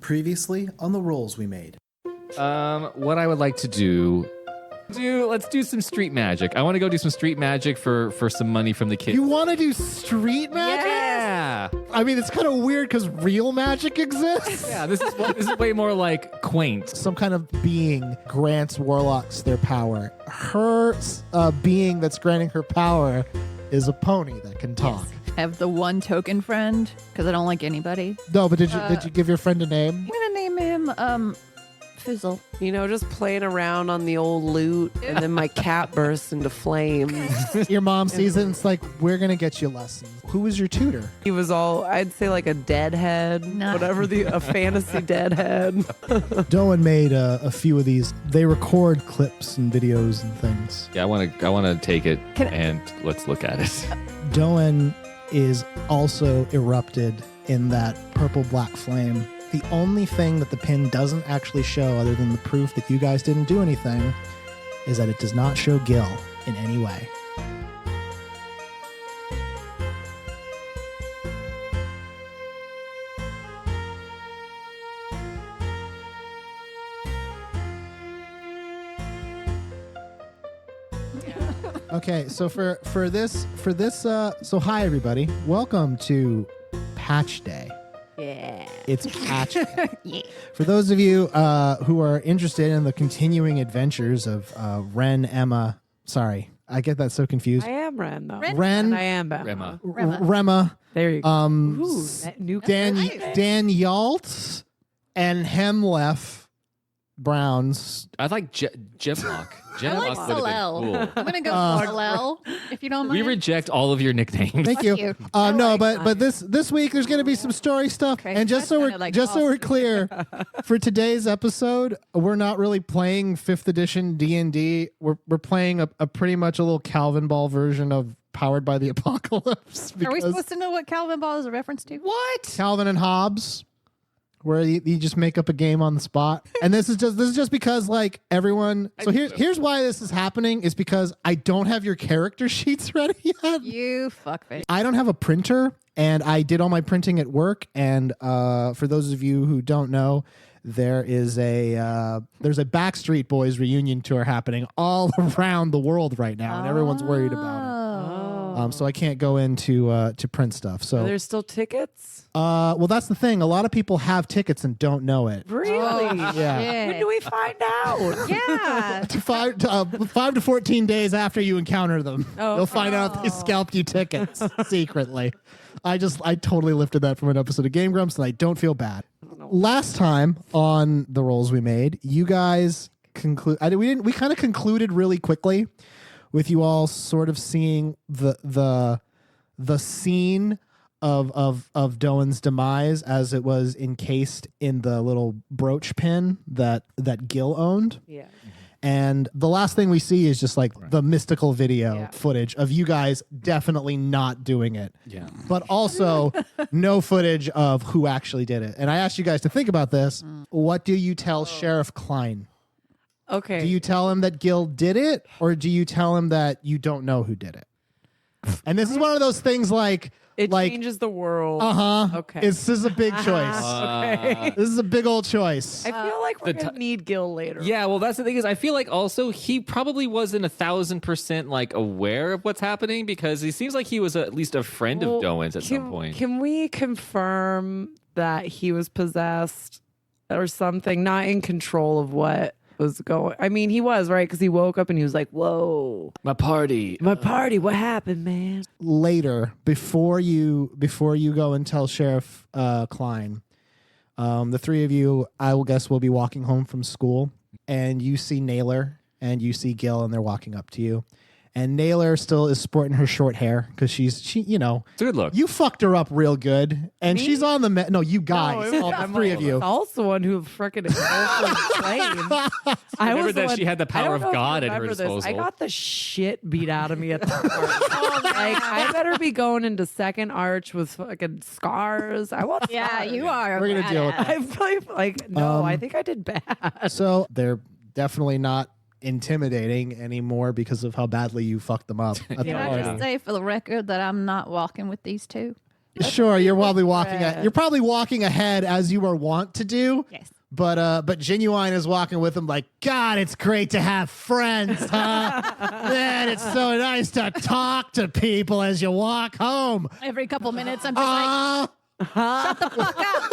Previously on the rolls we made. What I would like to let's do some street magic. I want to go do some street magic for some money from the kids. You want to do street magic? Yeah. I mean, it's kind of weird because real magic exists. Yeah, this is way more like quaint. Some kind of being grants warlocks their power. Her being that's granting her power is a pony that can talk. Yes. I have the one token friend because I don't like anybody. No, but did you give your friend a name? I'm gonna name him Fizzle. You know, just playing around on the old loot, and then my cat bursts into flames. Your mom sees it and it's like, we're going to get you lessons. Who was your tutor? He was all, I'd say like a deadhead, Nice. a fantasy deadhead. Doan made a few of these. They record clips and videos and things. Yeah, I want to take it and let's look at it. Doan is also erupted in that purple-black flame. The only thing that the pin doesn't actually show, other than the proof that you guys didn't do anything, is that it does not show Gil in any way. Okay, so for this, so hi everybody, welcome to Patch Day. Yeah. It's Patch Day. Yeah. For those of you who are interested in the continuing adventures of Wren, Emma, sorry, I get that so confused. I am Wren, though. Wren, I am Rema. Rema, There you go. Ooh, that that new Dan Yalt, and Hemlock Browns. I like Gemlock. I like Gemlock would have Salel. been cool. I'm gonna go Salel, if you don't mind. We reject all of your nicknames. Thank you. you. No, like but this week there's going to be some story stuff, Okay, and just that so we're sounded like just so we're awesome. clear, for today's episode, we're not really playing 5th edition D&D. We're playing a pretty much a little Calvin Ball version of Powered by the Apocalypse. Are we because supposed to know what Calvin Ball is a reference to? What? Calvin and Hobbes, where you just make up a game on the spot. And this is just because like everyone. So here's why this is happening is because I don't have your character sheets ready yet. You fuckface. I don't have a printer, and I did all my printing at work. And for those of you who don't know, there's a Backstreet Boys reunion tour happening all around the world right now, and everyone's worried about it. So I can't go into to print stuff. So Are there still tickets? well, that's the thing. A lot of people have tickets and don't know it. Really? Yeah. When do we find out? Yeah. 5 to 14 days after you encounter them, you'll find out they scalped you tickets secretly. I totally lifted that from an episode of Game Grumps, and I don't feel bad. Last time on the rolls we made, you guys we kind of concluded really quickly with you all sort of seeing the scene of Doan's demise as it was encased in the little brooch pin that Gil owned. Yeah. And the last thing we see is just like the mystical video footage of you guys definitely not doing it. Yeah. But also no footage of who actually did it. And I asked you guys to think about this. What do you tell Sheriff Klein? Okay. Do you tell him that Gil did it, or do you tell him that you don't know who did it? And this is one of those things like it changes the world. Okay. This is a big choice. Okay. This is a big old choice. I feel like we're going to need Gil later. Yeah, well, that's the thing is I feel like also he probably wasn't 1,000% like aware of what's happening because he seems like he was at least a friend of Doan's at some point. Can we confirm that he was possessed or something, not in control of what was going? I mean, he was, right? Because he woke up and he was like, whoa. My party. What happened, man? Later, before you go and tell Sheriff Klein, the three of you, I will guess, will be walking home from school, and you see Naylor and you see Gil, and they're walking up to you. And Naylor still is sporting her short hair because she It's a good look. You fucked her up real good, and Me? she's on the no, you guys, all I'm three of you. I was the one who freaking I remember that she had the power of God at her disposal. I got the shit beat out of me at the party. Like, I better be going into second arch with fucking scars. I want. Yeah, you are. We're gonna deal with that. I probably like no. I think I did bad. So they're definitely not intimidating anymore because of how badly you fucked them up at the Can I party. just say for the record that I'm not walking with these two? Sure, you're probably walking ahead as you are wont to do. Yes. But Genuine is walking with him like, God, it's great to have friends, huh? Man, it's so nice to talk to people as you walk home. Every couple minutes, I'm just like, shut the fuck up.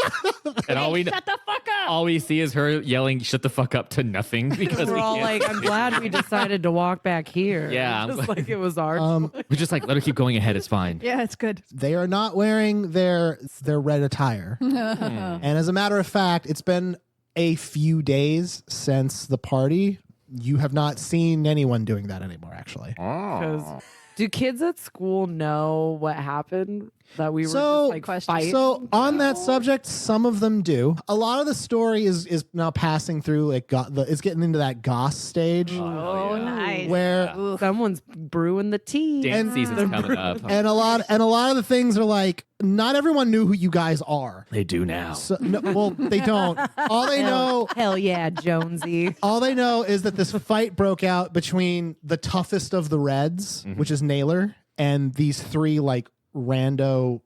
And Shut the fuck up. all we see is her yelling, "Shut the fuck up" to nothing because We're we all can't. like, I'm glad we decided to walk back here. Yeah, I'm Just glad- like it was our choice. We're just like, let her keep going ahead. It's fine. Yeah, it's good. They are not wearing their red attire. And as a matter of fact, it's been a few days since the party. You have not seen anyone doing that anymore, actually. 'Cause do kids at school know what happened? That we were So- just like fighting? So on that subject, some of them do. A lot of the story is now passing through like it's getting into that goss stage Oh, nice. where Someone's brewing the tea. Dance season's coming up. and a lot of the things are like not everyone knew who you guys are. They do now. So, no, well, they don't. All they know Hell yeah, Jonesy. All they know is that this fight broke out between the toughest of the Reds, which is Naylor, and these three like rando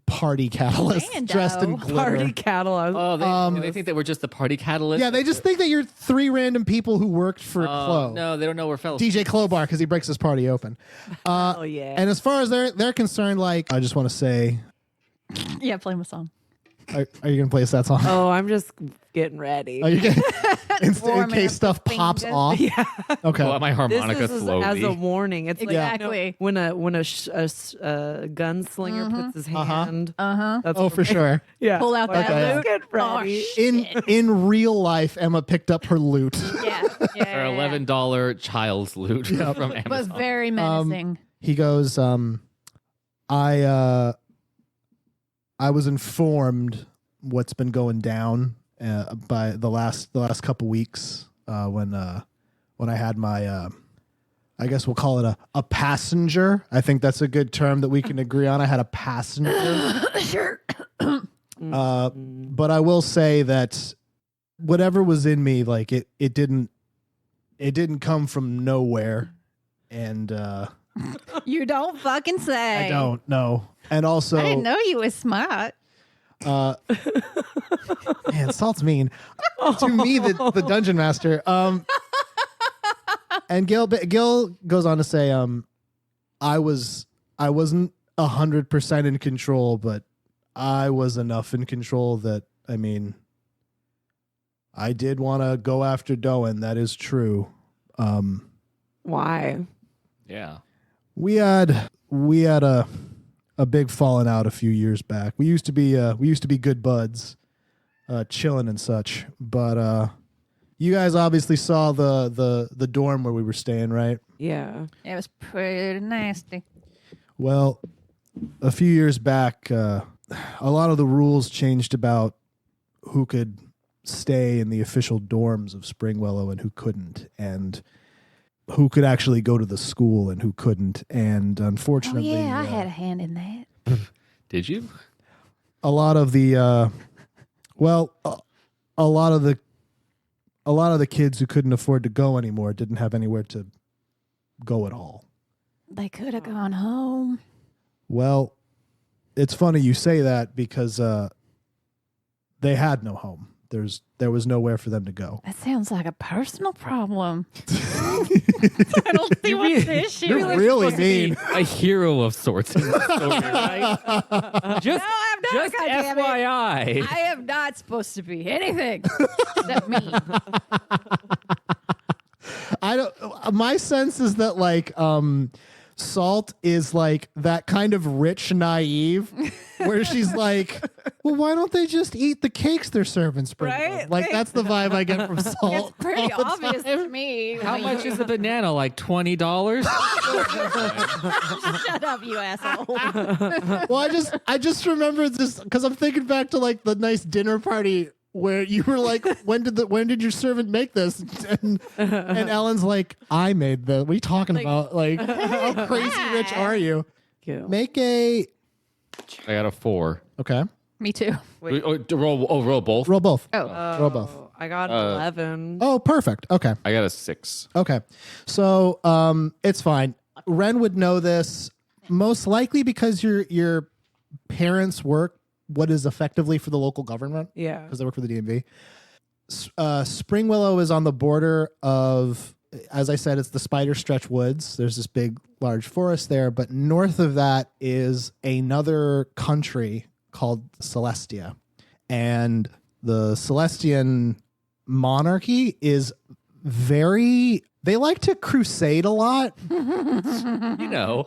party catalysts dressed in glitter. Party catalog. Oh, they think that we're just the party catalyst. Yeah, they just think that you're three random people who worked for Clo. No, they don't know we're fellows. DJ Clobar because he breaks his party open. Oh yeah. And as far as they're concerned, like I just want to say, Yeah, play my song. are you gonna play us that song? Oh, I'm just getting ready. Are you gonna, in Warming case up stuff the pops fingers. off? Yeah. Okay. Pull out my This harmonica is slowly. as a warning. It's Exactly. like when a gunslinger puts his hand. That's Oh, for sure. Yeah. Pull out that Okay. loot. Get Oh, ready. shit. In real life, Emma picked up her loot. Yeah. Our Yeah. $11 child's loot from It was Amazon. very menacing. He goes, I was informed what's been going down by the last couple weeks when I had my I guess we'll call it a passenger. I think that's a good term that we can agree on. I had a passenger. Sure. But I will say that whatever was in me, like it didn't come from nowhere, and You don't fucking say. I don't know. And also, I didn't know you was smart. man, Salt's mean to me, the dungeon master. And Gil goes on to say, I wasn't 100% in control, but I was enough in control that I did want to go after Doen. That is true. Why? Yeah. We had a big falling out a few years back. We used to be good buds, chilling and such. But you guys obviously saw the dorm where we were staying, right? Yeah. It was pretty nasty. Well, a few years back, a lot of the rules changed about who could stay in the official dorms of Springwellow and who couldn't, and who could actually go to the school and who couldn't. And Oh unfortunately, yeah, I had a hand in that. Did you? a lot of the a lot of the kids who couldn't afford to go anymore didn't have anywhere to go at all. They could have gone home. Well, it's funny you say that because they had no home. There was nowhere for them to go. That sounds like a personal problem. I don't see what the issue You're is. really Supposed to be mean. a hero of sorts in this story, right? Just, No, I'm not, just goddammit. FYI. I am not supposed to be anything except me. I don't. My sense is that like Salt is like that kind of rich naive, where she's like, "Well, why don't they just eat the cakes they're serving Springfield?" Right? Like that's the vibe I get from It's Salt. pretty all the obvious time. to me. How much is a banana? Like $20? Shut up, you asshole. Well, I just remember this because I'm thinking back to like the nice dinner party where you were like, when did your servant make this? And Ellen's like, I made the. What are you talking about? Like, how crazy rich are you? Kill. Make a. I got a 4. Okay. Me too. Roll both. Roll both. Oh. Roll both. I got 11. Oh, perfect. Okay. I got a 6. Okay. So it's fine. Wren would know this most likely because your parents work what is effectively for the local government. Yeah. Because they work for the DMV. Spring Willow is on the border of, as I said, it's the Spider Stretch Woods. There's this big, large forest there. But north of that is another country called Celestia. And the Celestian monarchy is they like to crusade a lot. You know.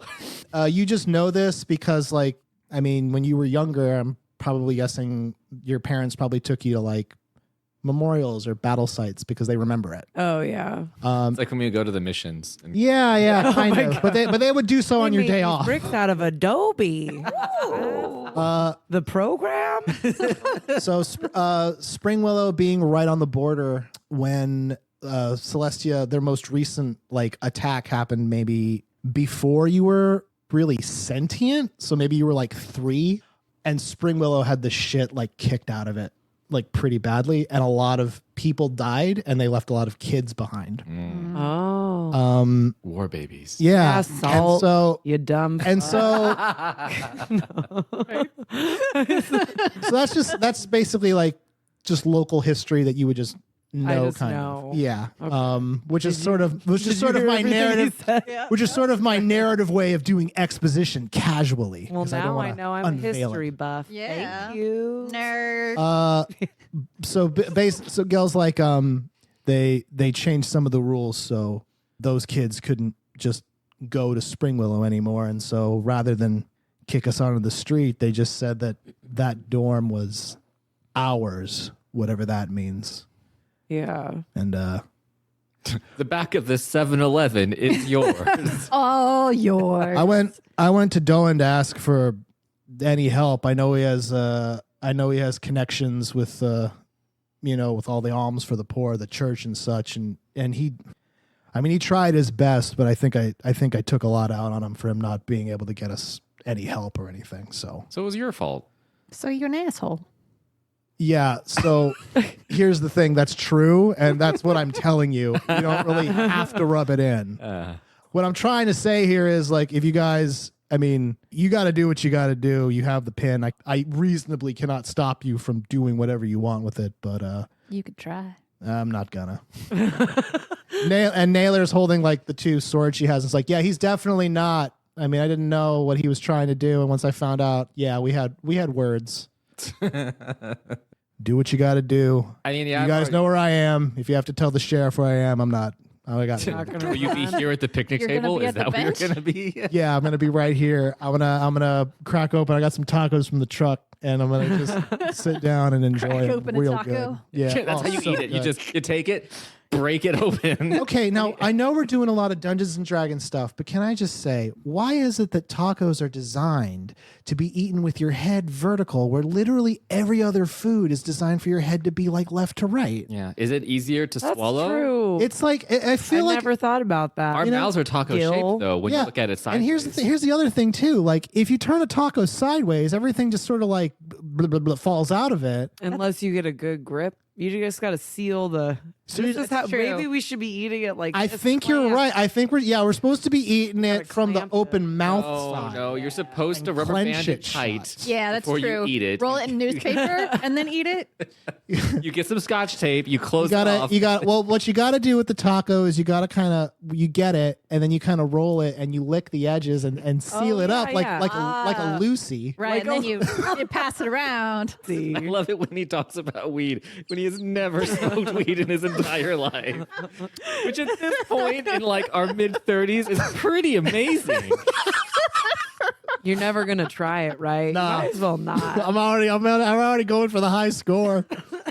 You just know this because, like, I mean, when you were younger, I'm probably guessing your parents probably took you to like memorials or battle sites because they remember it. Oh yeah. It's like when we go to the missions. And Yeah, kind of. God. But they would do so on They your made day these off. bricks out of Adobe. The program. So Spring Willow being right on the border when Celestia, their most recent like attack happened maybe before you were really sentient. So maybe you were like 3, and Spring Willow had the shit like kicked out of it like pretty badly, and a lot of people died, and they left a lot of kids behind. Oh. War babies. Yeah, Salt. and so You dumb. and so so that's basically like just local history that you would just know, just kind know. of. Yeah. Okay. Which is sort of Did you hear my everything he narrative, said? which is sort of my narrative way of doing exposition casually. Well, 'cause don't now I wanna know I'm a unveil history it. buff. Yeah. Thank you. Nerd. So Gail's like, they changed some of the rules so those kids couldn't just go to Spring Willow anymore, and so rather than kick us onto the street, they just said that dorm was ours, whatever that means. Yeah. And The back of the 7-Eleven is yours. All yours. I went to Doan to ask for any help. I know he has connections with with all the alms for the poor, the church and such, and he tried his best, but I think I took a lot out on him for him not being able to get us any help or anything. So So it was your fault. So you're an asshole. yeah, so here's the thing, that's true, and that's what I'm telling you. You don't really have to rub it in. What I'm trying to say here is, like, if you guys, you got to do what you got to do. You have the pin. I reasonably cannot stop you from doing whatever you want with it, but You could try. I'm not gonna. Naylor's holding like the 2 swords she has. It's like, yeah, he's definitely not. I didn't know what he was trying to do, and once I found out, yeah, we had words. Do what you got to do. Yeah, You guys know where I am. If you have to tell the sheriff where I am, I'm not. I got. Not gonna Will you be here at the picnic You're gonna table? be Is at the that where you're bench? going to be? Yeah, I'm gonna be right here. I'm gonna crack open. I got some tacos from the truck, and I'm gonna just sit down and enjoy Crack it open a real taco? good. Yeah, That's how you so eat it. good. You take it, break it open. Okay, now I know we're doing a lot of Dungeons and Dragons stuff, but can I just say, why is it that tacos are designed to be eaten with your head vertical, where literally every other food is designed for your head to be like left to right? Yeah. Is it easier to That's swallow? true. It's like I I feel like never thought about that. Our mouths are taco Gil. shaped though when you look at it sideways. And here's the other thing too. Like, if you turn a taco sideways, everything just sort of like falls out of it. Unless you get a good grip. You just got to seal the. So This you- is how, true. maybe we should be eating it like. I this think you're clamp. right. I think we're supposed to be eating it from the clamp it. open mouth Oh side. no, you're supposed to And rubber clench band it it tight. shut. Yeah, that's before true. you eat it. Roll it in newspaper and then eat it. You get some scotch tape, you close You it off. well, what you gotta do with the taco is you gotta you get it and then you kind of roll it and you lick the edges and seal it up yeah, like yeah. like a Lucy. Right. Like and then you pass it around. See. I love it when he talks about weed when he has never smoked weed in his entire life. Which at this point in like our mid 30s is pretty amazing. You're never gonna try it, right? Nah. Might as well not. I'm already going for the high score.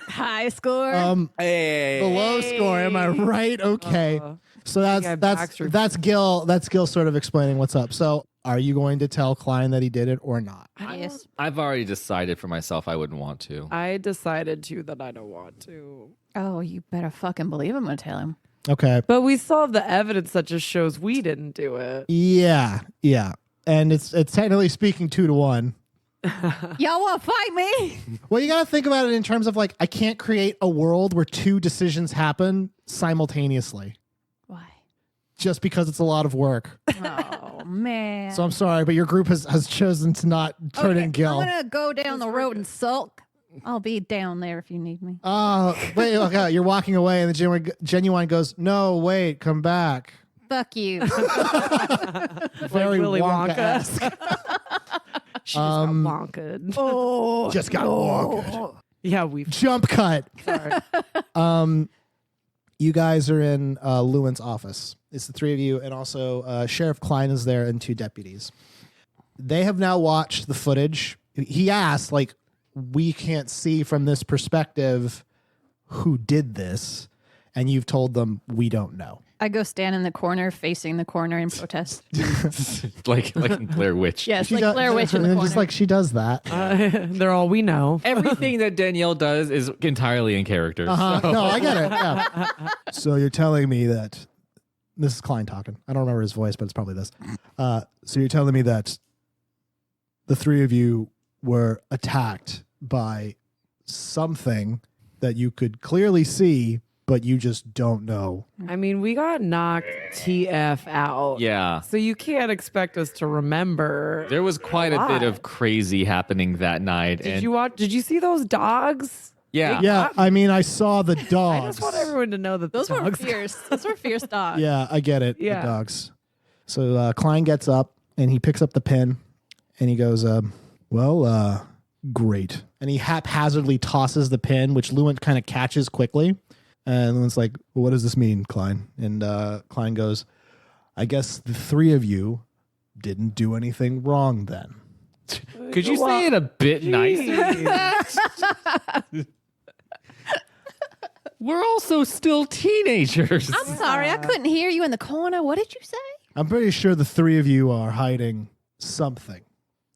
High score. Hey. The low score, am I right? Okay. So guy that's Baxter- Gil sort of explaining what's up. So are you going to tell Klein that he did it or not? yes. I've already decided for myself I wouldn't want to. I decided to that I don't want to. Oh, you better fucking believe I'm gonna tell him. Okay. But we still have the evidence that just shows we didn't do it. Yeah. And it's technically speaking 2-1. Y'all want to fight me? Well, you got to think about it in terms of like, I can't create a world where 2 decisions happen simultaneously. Why? just because it's a lot of work. Oh man. So I'm sorry, but your group has chosen to not turn in Gil. I'm gonna go down the road and sulk. I'll be down there if you need me. Wait, okay, you're walking away, and the Genuine goes, "No, wait, come back." Fuck you. Very Willy Wonka-esque. She just got wonked. Oh, Just got wonked. Yeah, we've Jump cut. sorry. You guys are in Lewin's office. It's the three of you, and also Sheriff Klein is there and two deputies. They have now watched the footage. He asked, like, we can't see from this perspective who did this, and you've told them we don't know. I go stand in the corner, facing the corner, and protest. like in Blair Witch. Yes, She like does- Blair Witch in the corner. Just like she does that. They're all we know. Everything that Danielle does is entirely in character. Uh-huh. so- No, I get it. Yeah. So you're telling me that this is Klein talking. I don't remember his voice, but it's probably this. So you're telling me that the three of you were attacked by something that you could clearly see, but you just don't know. I mean, we got knocked TF out. Yeah. So you can't expect us to remember. There was quite a bit of crazy happening that night. Did you watch? Did you see those dogs? Yeah. Yeah, I mean, I saw the I dogs. just want everyone to know that Those the were dogs. fierce. Those were fierce dogs. Yeah, I get it. Yeah. The dogs. So Klein gets up and he picks up the pin and he goes, great. And he haphazardly tosses the pin, which Lewin kind of catches quickly. And Lewin's like, well, what does this mean, Klein? And Klein goes, I guess the three of you didn't do anything wrong then. Could you say it a bit nicer? We're also still teenagers. I'm sorry, I couldn't hear you in the corner. What did you say? I'm pretty sure the three of you are hiding something.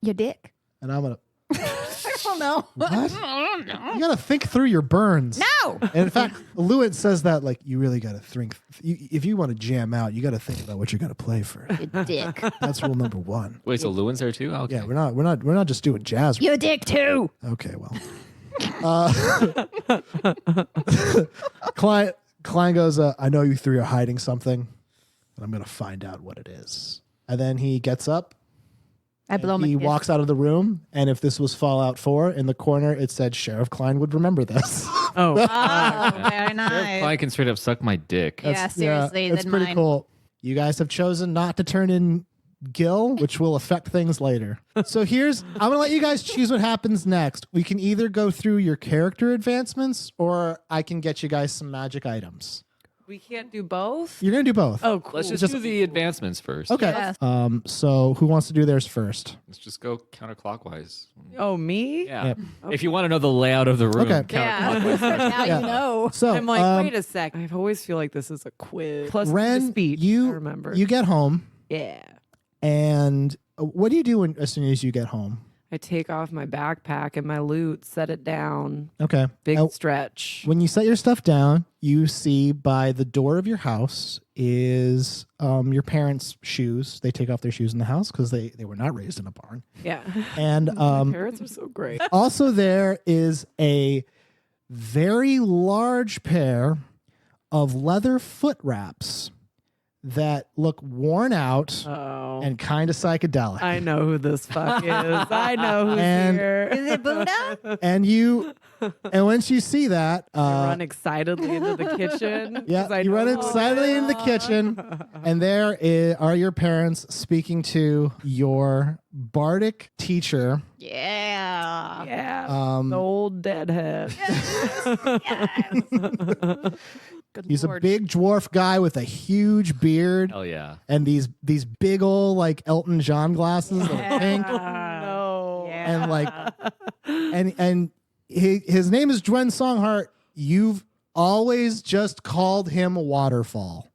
Your dick. And I'm going to... I don't know. What? I don't know. You got to think through your burns. No. And in fact, Lewin says that, like, you really got to think. If you want to jam out, you got to think about what you're going to play first. Your dick. That's rule number one. Wait, so Lewin's there too? Okay. Yeah, we're not just doing jazz. Your dick too. Okay, well. Klein goes, I know you three are hiding something, and I'm going to find out what it is. And then he gets up. I blow my He kiss. walks out of the room, and if this was Fallout 4, in the corner it said Sheriff Klein would remember this. Oh, Oh, very Sheriff nice. Klein can straight up suck my dick. Yeah, seriously, it's then pretty mine. cool. You guys have chosen not to turn in Gil, which will affect things later. So I'm gonna let you guys choose what happens next. We can either go through your character advancements, or I can get you guys some magic items. we can't do both. You're gonna do both. Oh, cool. Let's just do the advancements first. Okay. Yes. So who wants to do theirs first? Let's just go counterclockwise. Oh, me? Yeah. Yep. If you want to know the layout of the room, Okay. counterclockwise. Yeah. Now Yeah. you know. So I'm like, wait a sec. I always feel like this is a quiz. Plus Ren, the speech. I you remember. get home, yeah. and what do you do as soon as you get home? I take off my backpack and my loot, set it down. Okay. Big Now, stretch. when you set your stuff down, you see by the door of your house is your parents' shoes. They take off their shoes in the house because they were not raised in a barn. Yeah. And My parents are so great. also there is a very large pair of leather foot wraps that look worn out Oh. and kind of psychedelic. I know who this fuck is. I know who's And- here. Is it Buddha? and once you see that, I run excitedly into the kitchen. yeah, 'cause I you run know- excitedly in the kitchen, and there are your parents speaking to your bardic teacher. Yeah. Yeah. Um, the old deadhead. Good He's Lord. a big dwarf guy with a huge beard Hell yeah. and these big old like Elton John glasses that are pink, No. Yeah. and like and his name is Dwen Songhart. You've always just called him Waterfall.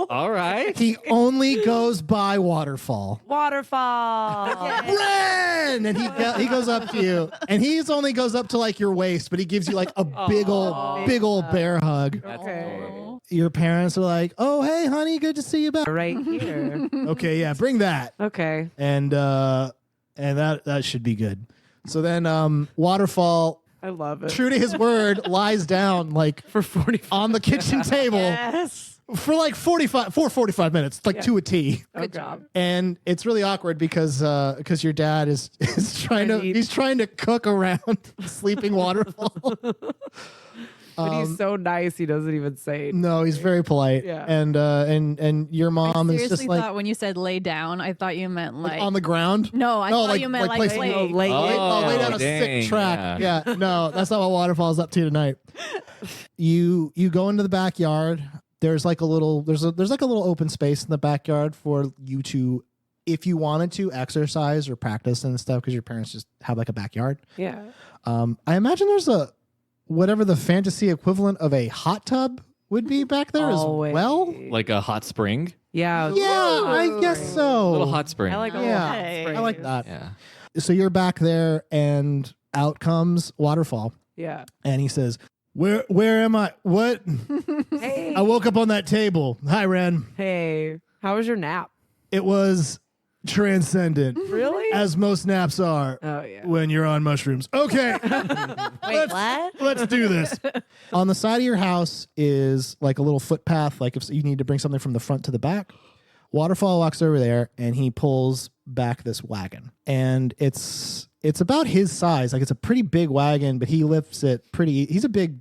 All right. He only goes by Waterfall. Waterfall. Wren! And he goes up to you, and he's only goes up to like your waist, but he gives you like a big old bear hug. That's Okay. adorable. Your parents are like, "Oh, hey, honey, good to see you back." Right here. Okay, yeah, bring that, Okay. and that should be good. So then, Waterfall I love it. true to his word, lies down like For 45 on the kitchen table Yes. for like 45 minutes, like to a T. Good job. And it's really awkward because your dad is he's trying to cook around sleeping waterfall. But he's so nice, he doesn't even say it. No, he's very polite. Yeah. And your mom I is seriously just like thought when you said lay down, I thought you meant like on the ground. No, I thought you meant like placing- lay. Oh, lay lay down a dang, sick track. yeah. Yeah, no, that's not what waterfall's up to tonight. You go into the backyard. There's like a little open space in the backyard for you to, if you wanted to, exercise or practice and stuff because your parents just have like a backyard. Yeah. I imagine there's whatever the fantasy equivalent of a hot tub would be back there Always. as well. Like a hot spring. Yeah. Yeah, I guess so. A little hot spring. I like a Yeah, little hot spring. I like that. Yeah. So you're back there, and out comes Waterfall, Yeah. and he says, "Where am I? What? Hey. I woke up on that table. Hi, Wren. Hey. How was your nap? It was transcendent, Really? as most naps are Oh yeah. when you're on mushrooms. Okay, Wait, what? let's do this." On the side of your house is like a little footpath, like if you need to bring something from the front to the back. Waterfall walks over there and he pulls back this wagon, and it's about his size. Like it's a pretty big wagon, but he lifts it pretty. He's a big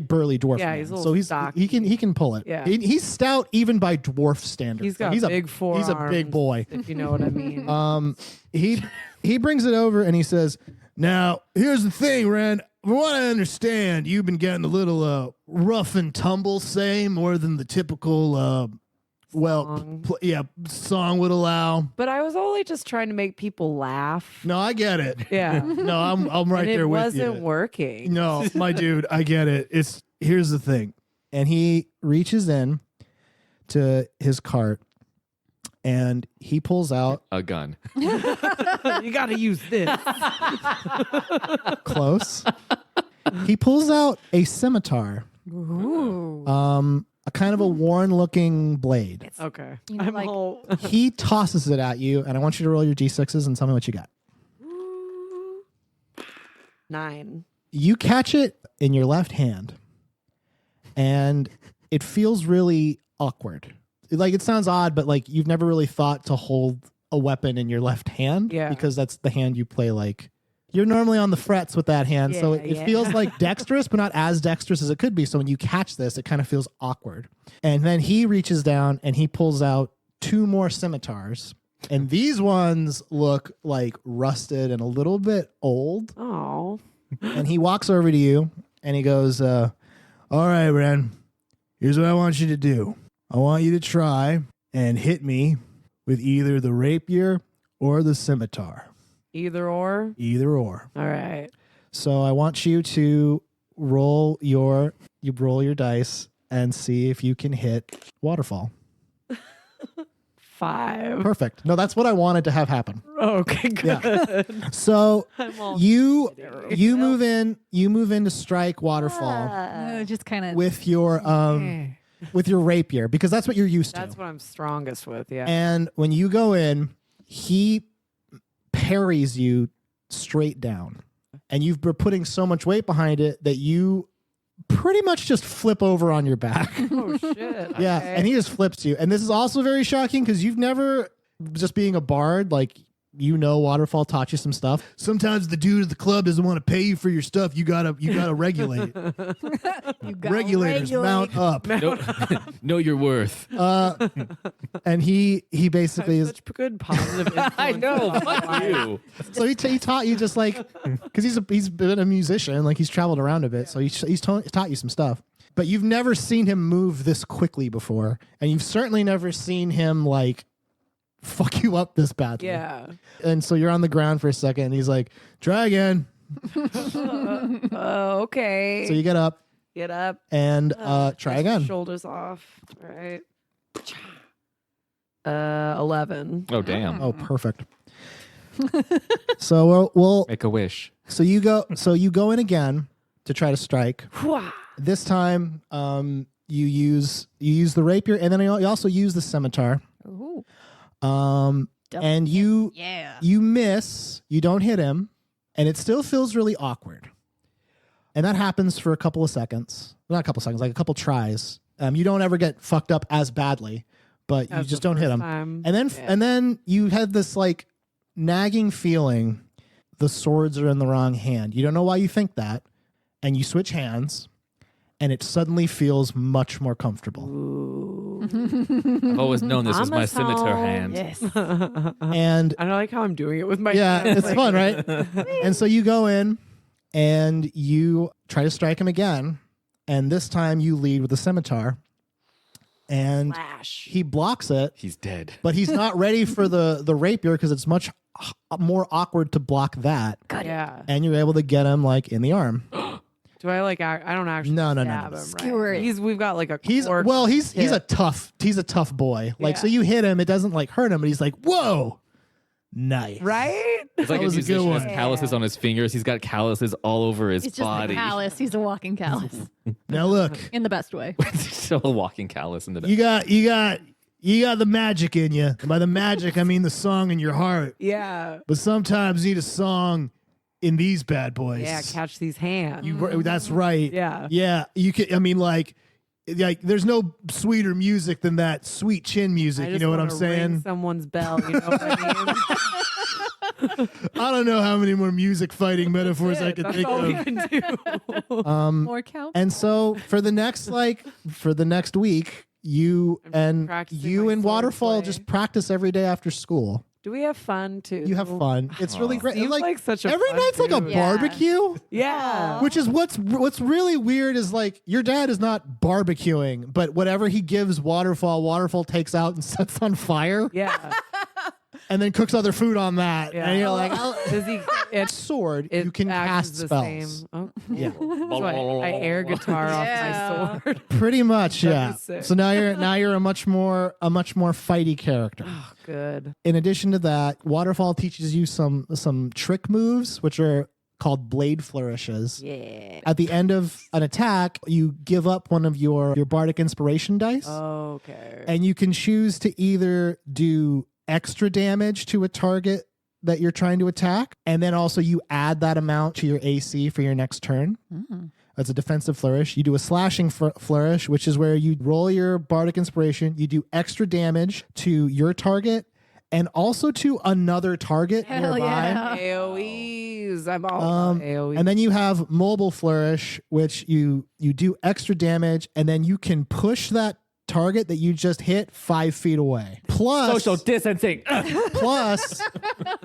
burly dwarf. Yeah, man. he's a little so stocky. he can pull it. Yeah. He's stout even by dwarf standards. He's got Like, big He's a big forearms. boy. If you know what I mean. He brings it over and he says, "Now here's the thing, Wren. From what I understand, you've been getting a little rough and tumble, say, more than the typical Song. song would allow." But I was only just trying to make people laugh. No, I get it. Yeah. No, I'm right And it there with wasn't you. working. No, my dude, I get it. Here's the thing. And he reaches in to his cart and he pulls out A gun. You got to use this. close. He pulls out a scimitar. Ooh. A kind of a worn looking blade. Okay. You know, I'm like- all. He tosses it at you, and I want you to roll your d6s and tell me what you got. 9. You catch it in your left hand, and it feels really awkward. Like, it sounds odd, but like you've never really thought to hold a weapon in your left hand. Yeah. Because that's the hand you play like. You're normally on the frets with that hand, so Yeah, it yeah. feels like dexterous, but not as dexterous as it could be. So when you catch this, it kind of feels awkward. And then he reaches down and he pulls out 2 more scimitars. And these ones look like rusted and a little bit old. Oh. And he walks over to you and he goes, "All right, Wren, here's what I want you to do. I want you to try and hit me with either the rapier or the scimitar. Either or. Either or. All right. So I want you to roll your dice and see if you can hit Waterfall." 5. Perfect. No, that's what I wanted to have happen. Okay, good. So I'm all you move in to strike Waterfall Just kind of with your rapier because that's what you're used to. That's what I'm strongest with, yeah. And when you go in, he parries you straight down. And you've been putting so much weight behind it that you pretty much just flip over on your back. Oh, shit. Yeah, Okay. and he just flips you. And this is also very shocking because you've never, just being a bard, like, Waterfall taught you some stuff. Sometimes the dude at the club doesn't want to pay you for your stuff. You gotta regulate. you got Regulators mount up. Know your worth. And he basically is. Such good positive influence. I know. Fuck you. So he taught you just like because he's been a musician, like he's traveled around a bit, so he's taught you some stuff. But you've never seen him move this quickly before, and you've certainly never seen him like fuck you up this badly. Yeah. And so you're on the ground for a second, and he's like, "Try again." Okay. So you get up Get up. and try Touch my again. Shoulders off. All right. 11. Oh, damn. Oh, perfect. So we'll Make a wish. so you go in again to try to strike. Whew. This time, you use the rapier, and then you also use the scimitar. Ooh. And you Yeah. you miss. You don't hit him, and it still feels really awkward. And that happens for a couple of seconds. Not a couple of seconds, like a couple tries. You don't ever get fucked up as badly, but you just don't hit them. And then you have this like nagging feeling the swords are in the wrong hand. You don't know why you think that. And you switch hands, and it suddenly feels much more comfortable. I've always known this was my scimitar hand. Yes. And I don't like how I'm doing it with my yeah, hands. it's fun, right? And so you go in and you try to strike him again. And this time you lead with a scimitar. And Flash. he blocks it, He's dead. but he's not ready for the rapier because it's much more awkward to block that. Yeah. And you're able to get him like in the arm. Do I like? I don't actually. No. stab him, Skewer right? it. We've got like a. He's cord he's a tough boy. Like, Yeah. so you hit him, it doesn't like hurt him, but he's like, whoa, nice. right. It's like That a was a good musician has one. calluses on his fingers. He's got calluses all over his He's just body. a callus. He's a walking callus Now look, in the best way. Still a walking callus in the back. you got the magic in you. And by the magic, I mean the song in your heart. Yeah. But sometimes you need a song in these bad boys. Yeah. Catch these hands. That's right. Yeah. Yeah. You can. I mean, like, there's no sweeter music than that sweet chin music. I You just know what I'm wanna ring saying? someone's bell. You know what I mean? I don't know how many more music fighting metaphors I could That's think all we of. can do. More cow. And so for the next week, you and practicing my sword Waterfall play. just practice every day after school. Do we have fun too? You have fun. It's really great. Seems like such a every fun night's like a dude. Yeah. barbecue. Yeah. Which is what's really weird is like your dad is not barbecuing, but whatever he gives Waterfall takes out and sets on fire Yeah. and then cooks other food on that. Yeah. And you're like, Does he? sword, It you can acts cast the spells. Same. Oh, Yeah. so I air guitar off my sword. Pretty much, That'd yeah. be sick. So now you're a much more fighty character. Oh, good. In addition to that, Waterfall teaches you some trick moves, which are called blade flourishes. Yeah. At the end of an attack, you give up one of your bardic inspiration dice, Okay. and you can choose to either do extra damage to a target that you're trying to attack, and then also you add that amount to your AC for your next turn. That's a defensive flourish. You do a slashing flourish, which is where you roll your bardic inspiration, you do extra damage to your target and also to another target Hell nearby. yeah. AoEs. I'm all about AoEs. And then you have mobile flourish, which you do extra damage, and then you can push that target that you just hit 5 feet away. Plus Social distancing.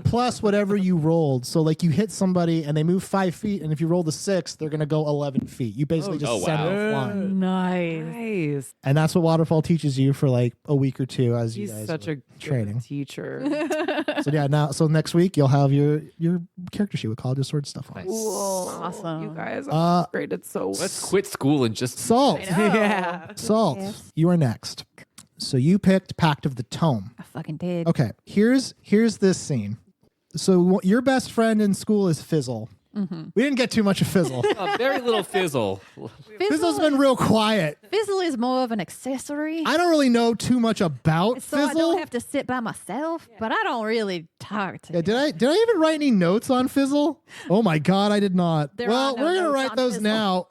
plus whatever you rolled. So like you hit somebody and they move 5 feet, and if you roll the 6, they're gonna go 11 feet. You basically just send them flying. Nice. nice. And that's what Waterfall teaches you for like a week or two as you He's guys such are a good training. teacher. So yeah, so next week you'll have your character sheet with College of Sword stuff on. Nice. Awesome. You guys are graded so Let's quit school and just Salt. Yeah. Salt. Yes. You are next. So you picked Pact of the Tome. I fucking did. Okay, here's this scene. So your best friend in school is Fizzle. We didn't get too much of Fizzle. very little fizzle. Fizzle's been real quiet. Fizzle is more of an accessory. I don't really know too much about so I Fizzle. don't have to sit by myself, but I don't really talk to Yeah, him. did I even write any notes on Fizzle? Oh my god, I did not. There Well, are no we're gonna notes write on those Fizzle. now.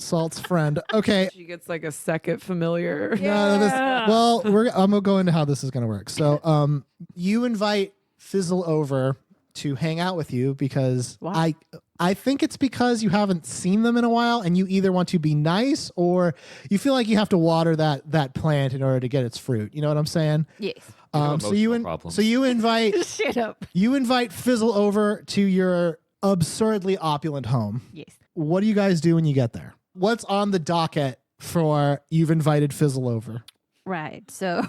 Salt's friend. Okay. She gets like a second familiar. Well, I'm gonna go into how this is gonna work. So, you invite Fizzle over to hang out with you because Why? I think it's because you haven't seen them in a while, and you either want to be nice or you feel like you have to water that plant in order to get its fruit. You know what I'm saying? Yes. So you emotional problems. so you invite Shut up. you invite Fizzle over to your absurdly opulent home. Yes. What do you guys do when you get there? What's on the docket for you've invited Fizzle over? Right. So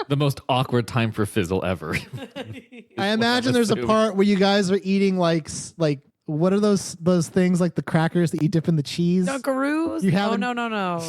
The most awkward time for fizzle ever. I imagine there's a assume. part where you guys are eating like what are those things like the crackers that you dip in the cheese? Dunkaroos? You Oh, haven't- no.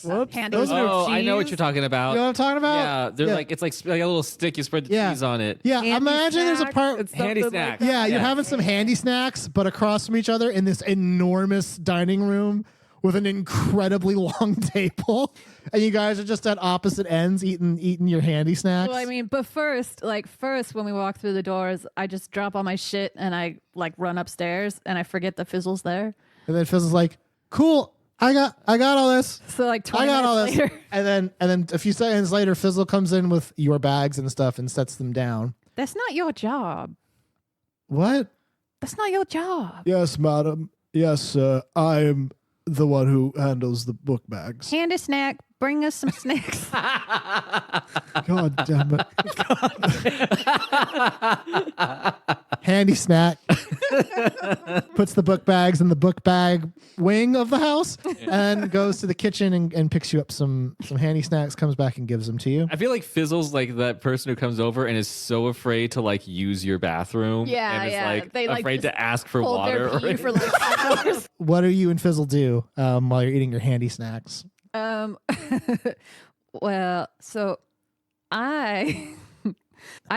Whoops. Handy. Those are Oh, I know what cheese? you're talking about. You know what I'm talking about? Yeah, they're like it's like a little stick. You spread the Yeah. cheese on it. Yeah, Handy imagine there's a snack? part. It's Handy something snack. like Yeah, you're Yeah. having some handy snacks, but across from each other in this enormous dining room with an incredibly long table, and you guys are just at opposite ends eating your handy snacks. Well, I mean, but first when we walk through the doors, I just drop all my shit and I like run upstairs and I forget that Fizzle's there. And then Fizzle's like, "Cool, I got all this. So like 20 I got all minutes this." later. And then a few seconds later, Fizzle comes in with your bags and stuff and sets them down. That's not your job. What? That's not your job. Yes, madam. Yes, I am the one who handles the book bags. Hand a snack. Bring us some snacks. God damn it. Handy snack. Puts the book bags in the book bag wing of the house and goes to the kitchen and picks you up some handy snacks, comes back and gives them to you. I feel like Fizzle's like that person who comes over and is so afraid to like use your bathroom. Yeah, and is yeah. like They, like, afraid just to ask for Hold water. their pee for like hours. What do you and Fizzle do while you're eating your handy snacks? Well, so I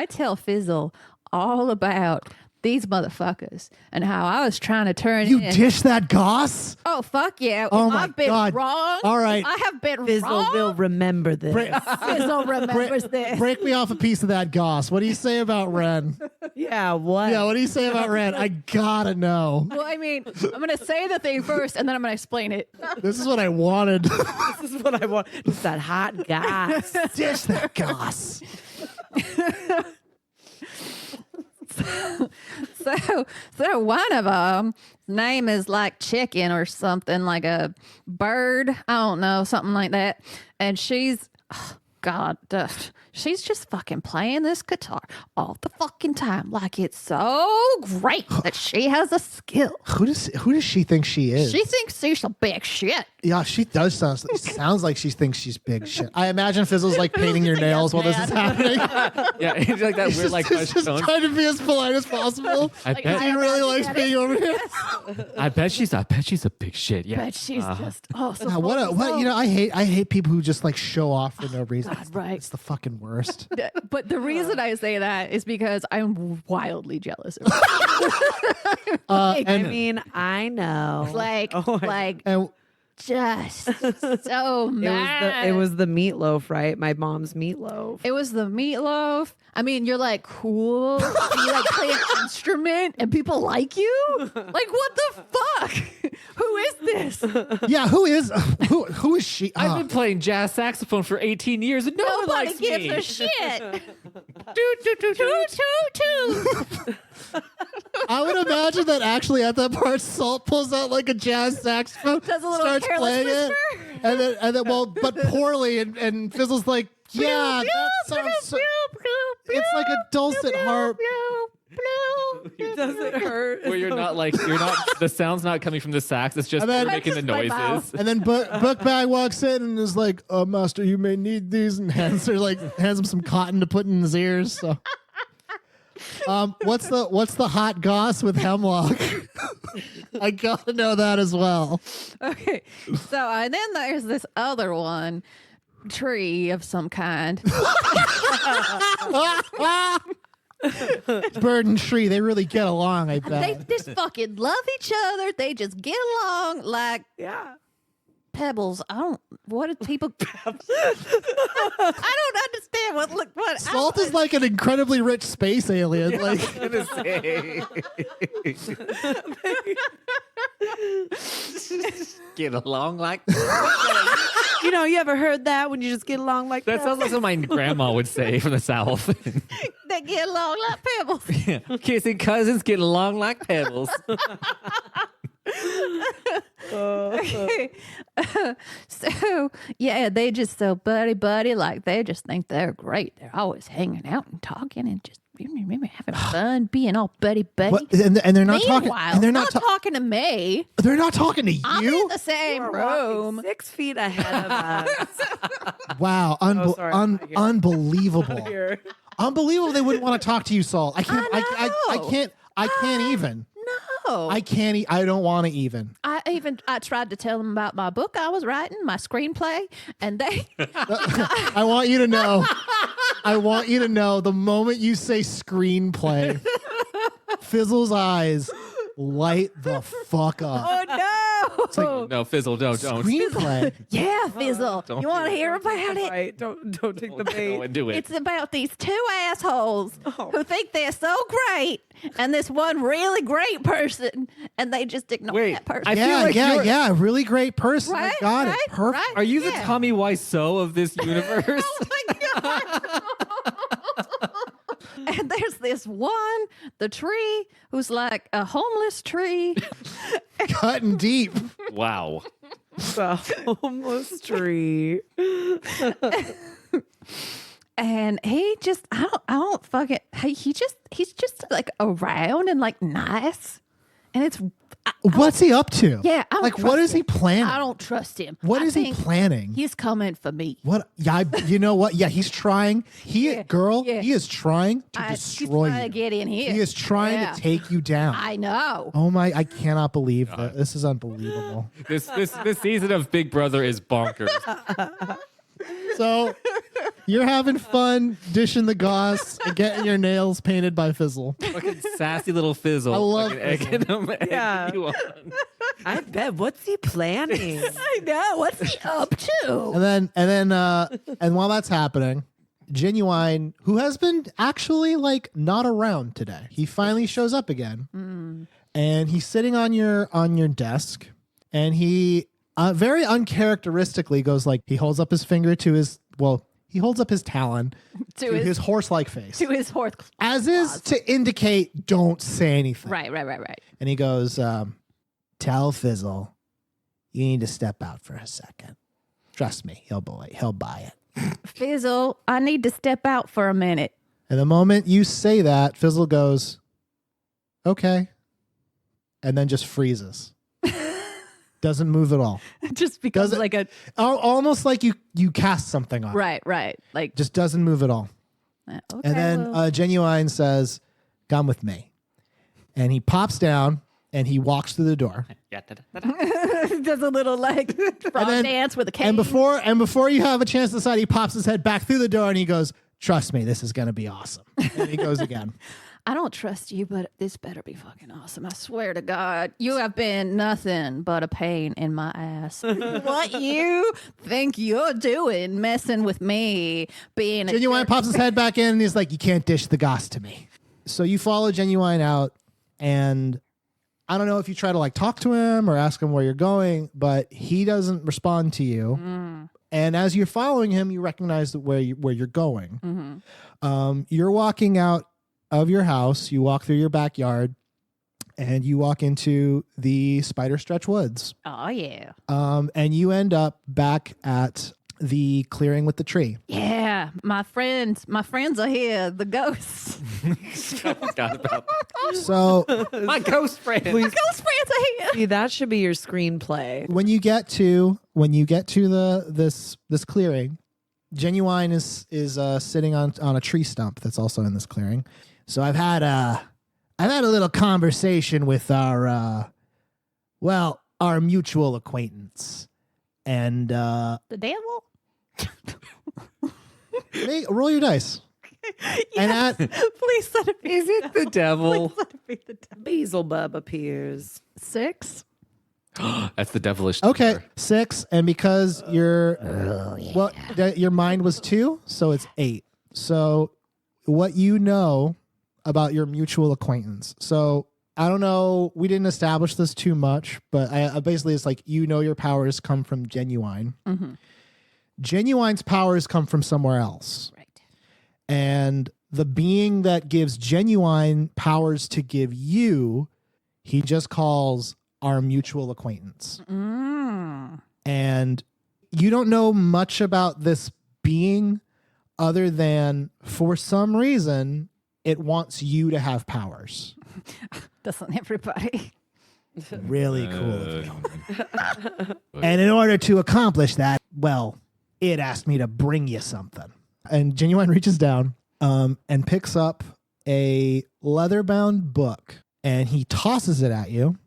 tell Fizzle all about these motherfuckers and how I was trying to turn You in. dish that goss? Oh, fuck yeah. Oh If my I've been God. wrong. All right. I have been Fizzle wrong. will remember this. Fizzle remembers this. Break me off a piece of that goss. What do you say about Wren? Yeah, what? Yeah, what do you say about Wren? I gotta know. Well, I mean, I'm going to say the thing first and then I'm going to explain it. This is what I wanted. This is what I want. It's that hot gas. Dish that goss. So one of them, name is like chicken or something, like a bird. I don't know, something like that. And she's, oh, God, she's just fucking playing this guitar all the fucking time. Like it's so great that she has a skill. Who does she think she is? She thinks she's a big shit. Yeah, she does sounds like she thinks she's big shit. I imagine Fizzle's like painting your nails while this is happening. Yeah, it's like that weird like He's just tone. trying to be as polite as possible. I bet He really likes being over here. I bet she's a big shit. Yeah. But she's just, oh, so Now, what you know, I hate people who just like show off for no reason. God, right. It's the fucking worst. But the reason I say that is because I'm wildly jealous of her. I mean, I know. Like, And just so mad. It was the meatloaf, right? My mom's meatloaf. It was the meatloaf. I mean, you're like cool. You like play an instrument and people like you. Like, what the fuck? Who is this? yeah, who is she? I've been playing jazz saxophone for 18 years and no one Nobody likes gives me. a shit. Toot. I would imagine that actually at that part, Salt pulls out like a jazz saxophone, Does a little starts careless playing whisper. it, and then well, but poorly, and Fizzle's like, yeah, that sounds. So, it's like a dulcet harp. Does it hurt? Where the sound's not coming from the sax, it's just And then- making the Just my mouth. noises. And then Bookbag walks in and is like, "Master, you may need these," and hands him some cotton to put in his ears. So, what's the hot goss with Hemlock? I gotta know that as well. Okay. So, and then there's this other one, tree of some kind. Bird and tree, they really get along. I They bet. just fucking love each other. They just get along like Yeah. pebbles. What do people? I don't understand what. Salt is like an incredibly rich space alien. Like, Get along like You know, you ever heard that when you just get along like that that? sounds like something my grandma would say from the South. They get along like pebbles. Kissing cousins get along like pebbles. Okay. So yeah, they just so buddy, like they just think they're great. They're always hanging out and talking and just having fun, being all buddy. what? And they're not talking. Meanwhile, And they're not not. talking to me. They're not talking to I'm you. in the same We're walking room. 6 feet ahead of us. Wow, sorry, I'm not here. unbelievable. Here. Unbelievable. They wouldn't want to talk to you, Salt. I can't. I I know. can't. I can't even. No, I can't. I don't want to even. I tried to tell them about my book I was writing, my screenplay, and they I want you to know. I want you to know the moment you say screenplay, Fizzle's eyes light the fuck up. oh No, Fizzle, don't. Screenplay. Yeah, Fizzle. Don't You want to do it. hear about it? Right. Don't take the Go bait. and do it. It's about these two assholes who think they're so great and this one really great person, and they just ignore Wait, that person. I feel like you're- Yeah. Really great person. Right, I got right, it. Perfect. right. Are you the Yeah. Tommy Wiseau of this universe? Oh my God. And there's this one, the tree, who's like a homeless tree. Cutting deep. Wow. The homeless tree. And he just, I don't fucking, he's just like around and like nice. And it's, What's he up to? yeah, I don't Like, what trust is he him. planning? I don't trust him. What I is he think planning? He's coming for me. What? Yeah, you know what? Yeah, he's trying. He is trying to He's destroy trying to you. get in here. He is trying Yeah. to take you down. I know. Oh my! I cannot believe that. This is unbelievable. This season of Big Brother is bonkers. So you're having fun dishing the goss and getting your nails painted by Fizzle. Fucking sassy little Fizzle. I love Fucking egging him- egging Yeah. you on. I bet. What's he planning? I know. What's he up to? And while that's happening, Genuine, who has been actually like not around today, he finally shows up again, and he's sitting on your desk, and he very uncharacteristically goes like, he holds up his finger to his he holds up his talon to his horse-like face, To his horse. as is to indicate don't say anything. Right. And he goes, tell Fizzle you need to step out for a second. Trust me, he'll buy it. Fizzle, I need to step out for a minute. And the moment you say that, Fizzle goes, okay. And then just freezes. Doesn't move at all. Just because Does it- like a Almost like you cast something on. it. right. Like Just doesn't move at all. okay, And then well, Genuine says, come with me. And he pops down and he walks through the door. does a little like frog then- dance with a cane. And before you have a chance to decide, he pops his head back through the door and he goes, trust me, this is going to be awesome. And he goes again. I don't trust you, but this better be fucking awesome. I swear to God, you have been nothing but a pain in my ass. What you think you're doing, messing with me, being a Genuine jerk. pops his head back in and he's like, you can't dish the goss to me. So you follow Genuine out, and I don't know if you try to like talk to him or ask him where you're going, but he doesn't respond to you. And as you're following him, you recognize that where you're going. You're walking out of your house, you walk through your backyard, and you walk into the Spider Stretch Woods. Oh yeah. And you end up back at the clearing with the tree. Yeah, my friends are here. The ghosts. I forgot about that. So My ghost friend. Ghost friends are here. See, that should be your screenplay. when you get to this clearing, Genuine is sitting on a tree stump that's also in this clearing. So I've had a little conversation with our mutual acquaintance, and The devil. roll your dice. And at Please let it be. Is it the devil? Please let it be the devil. Beelzebub appears. 6. That's the devilish. okay, number. 6, and because your mind was 2, so it's 8. So what you know about your mutual acquaintance. So I don't know, we didn't establish this too much, but I basically it's like, you know, your powers come from Genuine. Genuine's powers come from somewhere else. Right. And the being that gives Genuine powers to give you, he just calls our mutual acquaintance. And you don't know much about this being other than for some reason it wants you to have powers. Doesn't everybody? Really cool of you. And in order to accomplish that, well, it asked me to bring you something. And Genuine reaches down and picks up a leather-bound book, and he tosses it at you.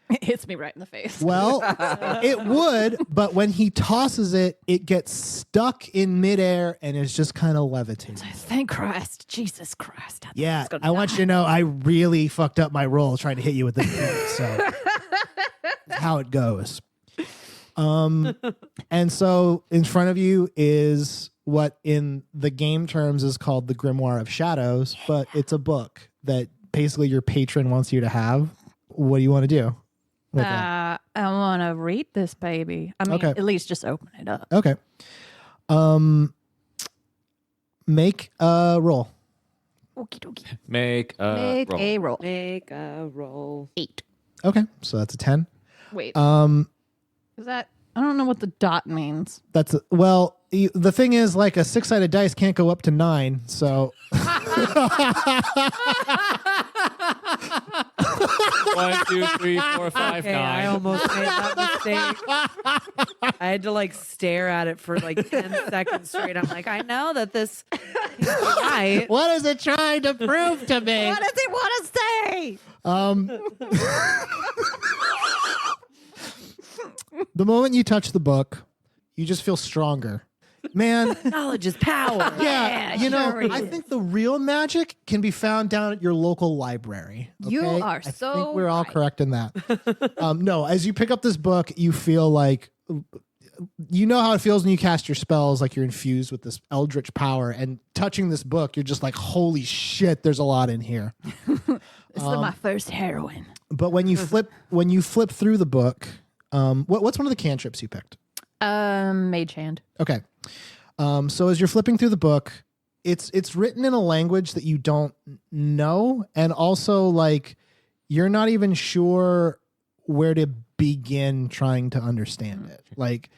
It hits me right in the face. Well, it would, but when he tosses it, it gets stuck in midair and is just kind of levitating. Thank Christ. Jesus Christ. I thought Yeah, was gonna I want you to know I really fucked up my roll trying to hit you with this book. So how it goes. And so in front of you is what in the game terms is called the Grimoire of Shadows, but it's a book that basically your patron wants you to have. What do you want to do with that? I want to read this baby. I mean, Okay. at least just open it up. Okay. Make a roll. Okie dokie. Make Make roll. a roll. Make a roll. 8. Okay, so that's a 10. Wait. Um, Is that? I don't know what the dot means. that's the thing is, like, a 6-sided dice can't go up to 9, so 1, 2, 3, 4, 5, Okay, I 9. almost made that mistake. I had to like stare at it for like 10 seconds straight. I'm like, I know that this is right. what is it trying to prove to me? What does it want to say? The moment you touch the book, you just feel stronger. Man, Knowledge is power. yeah, you know, sure I is. think the real magic can be found down at your local library. You okay? are I so think we're all right. correct in that. No, as you pick up this book, you feel like you know how it feels when you cast your spells, like you're infused with this eldritch power, and touching this book, you're just like, holy shit, there's a lot in here. This is my first heroine. But when you flip through the book, what's one of the cantrips you picked? Mage hand. Okay. So as you're flipping through the book, it's written in a language that you don't know, and also like you're not even sure where to begin trying to understand it. Like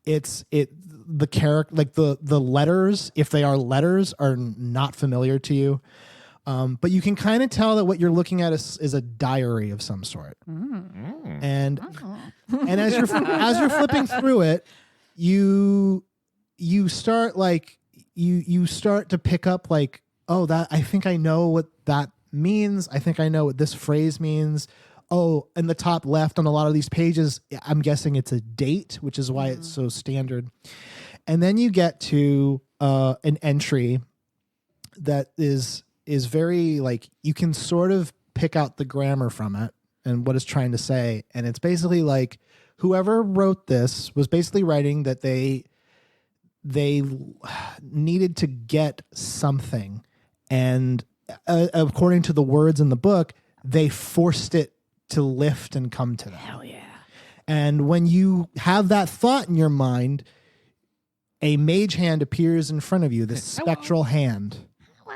the character, like the letters, if they are letters, are not familiar to you. But you can kind of tell that what you're looking at is a diary of some sort. And as you're flipping through it, you start like you start to pick up like, oh, that I think I know what that means. I think I know what this phrase means. Oh, in the top left on a lot of these pages, I'm guessing it's a date, which is why it's so standard. And then you get to an entry that is very like, you can sort of pick out the grammar from it and what it's trying to say. And it's basically like whoever wrote this was basically writing that they needed to get something. And according to the words in the book, they forced it to lift and come to them. Hell yeah. And when you have that thought in your mind, a mage hand appears in front of you, this spectral hand.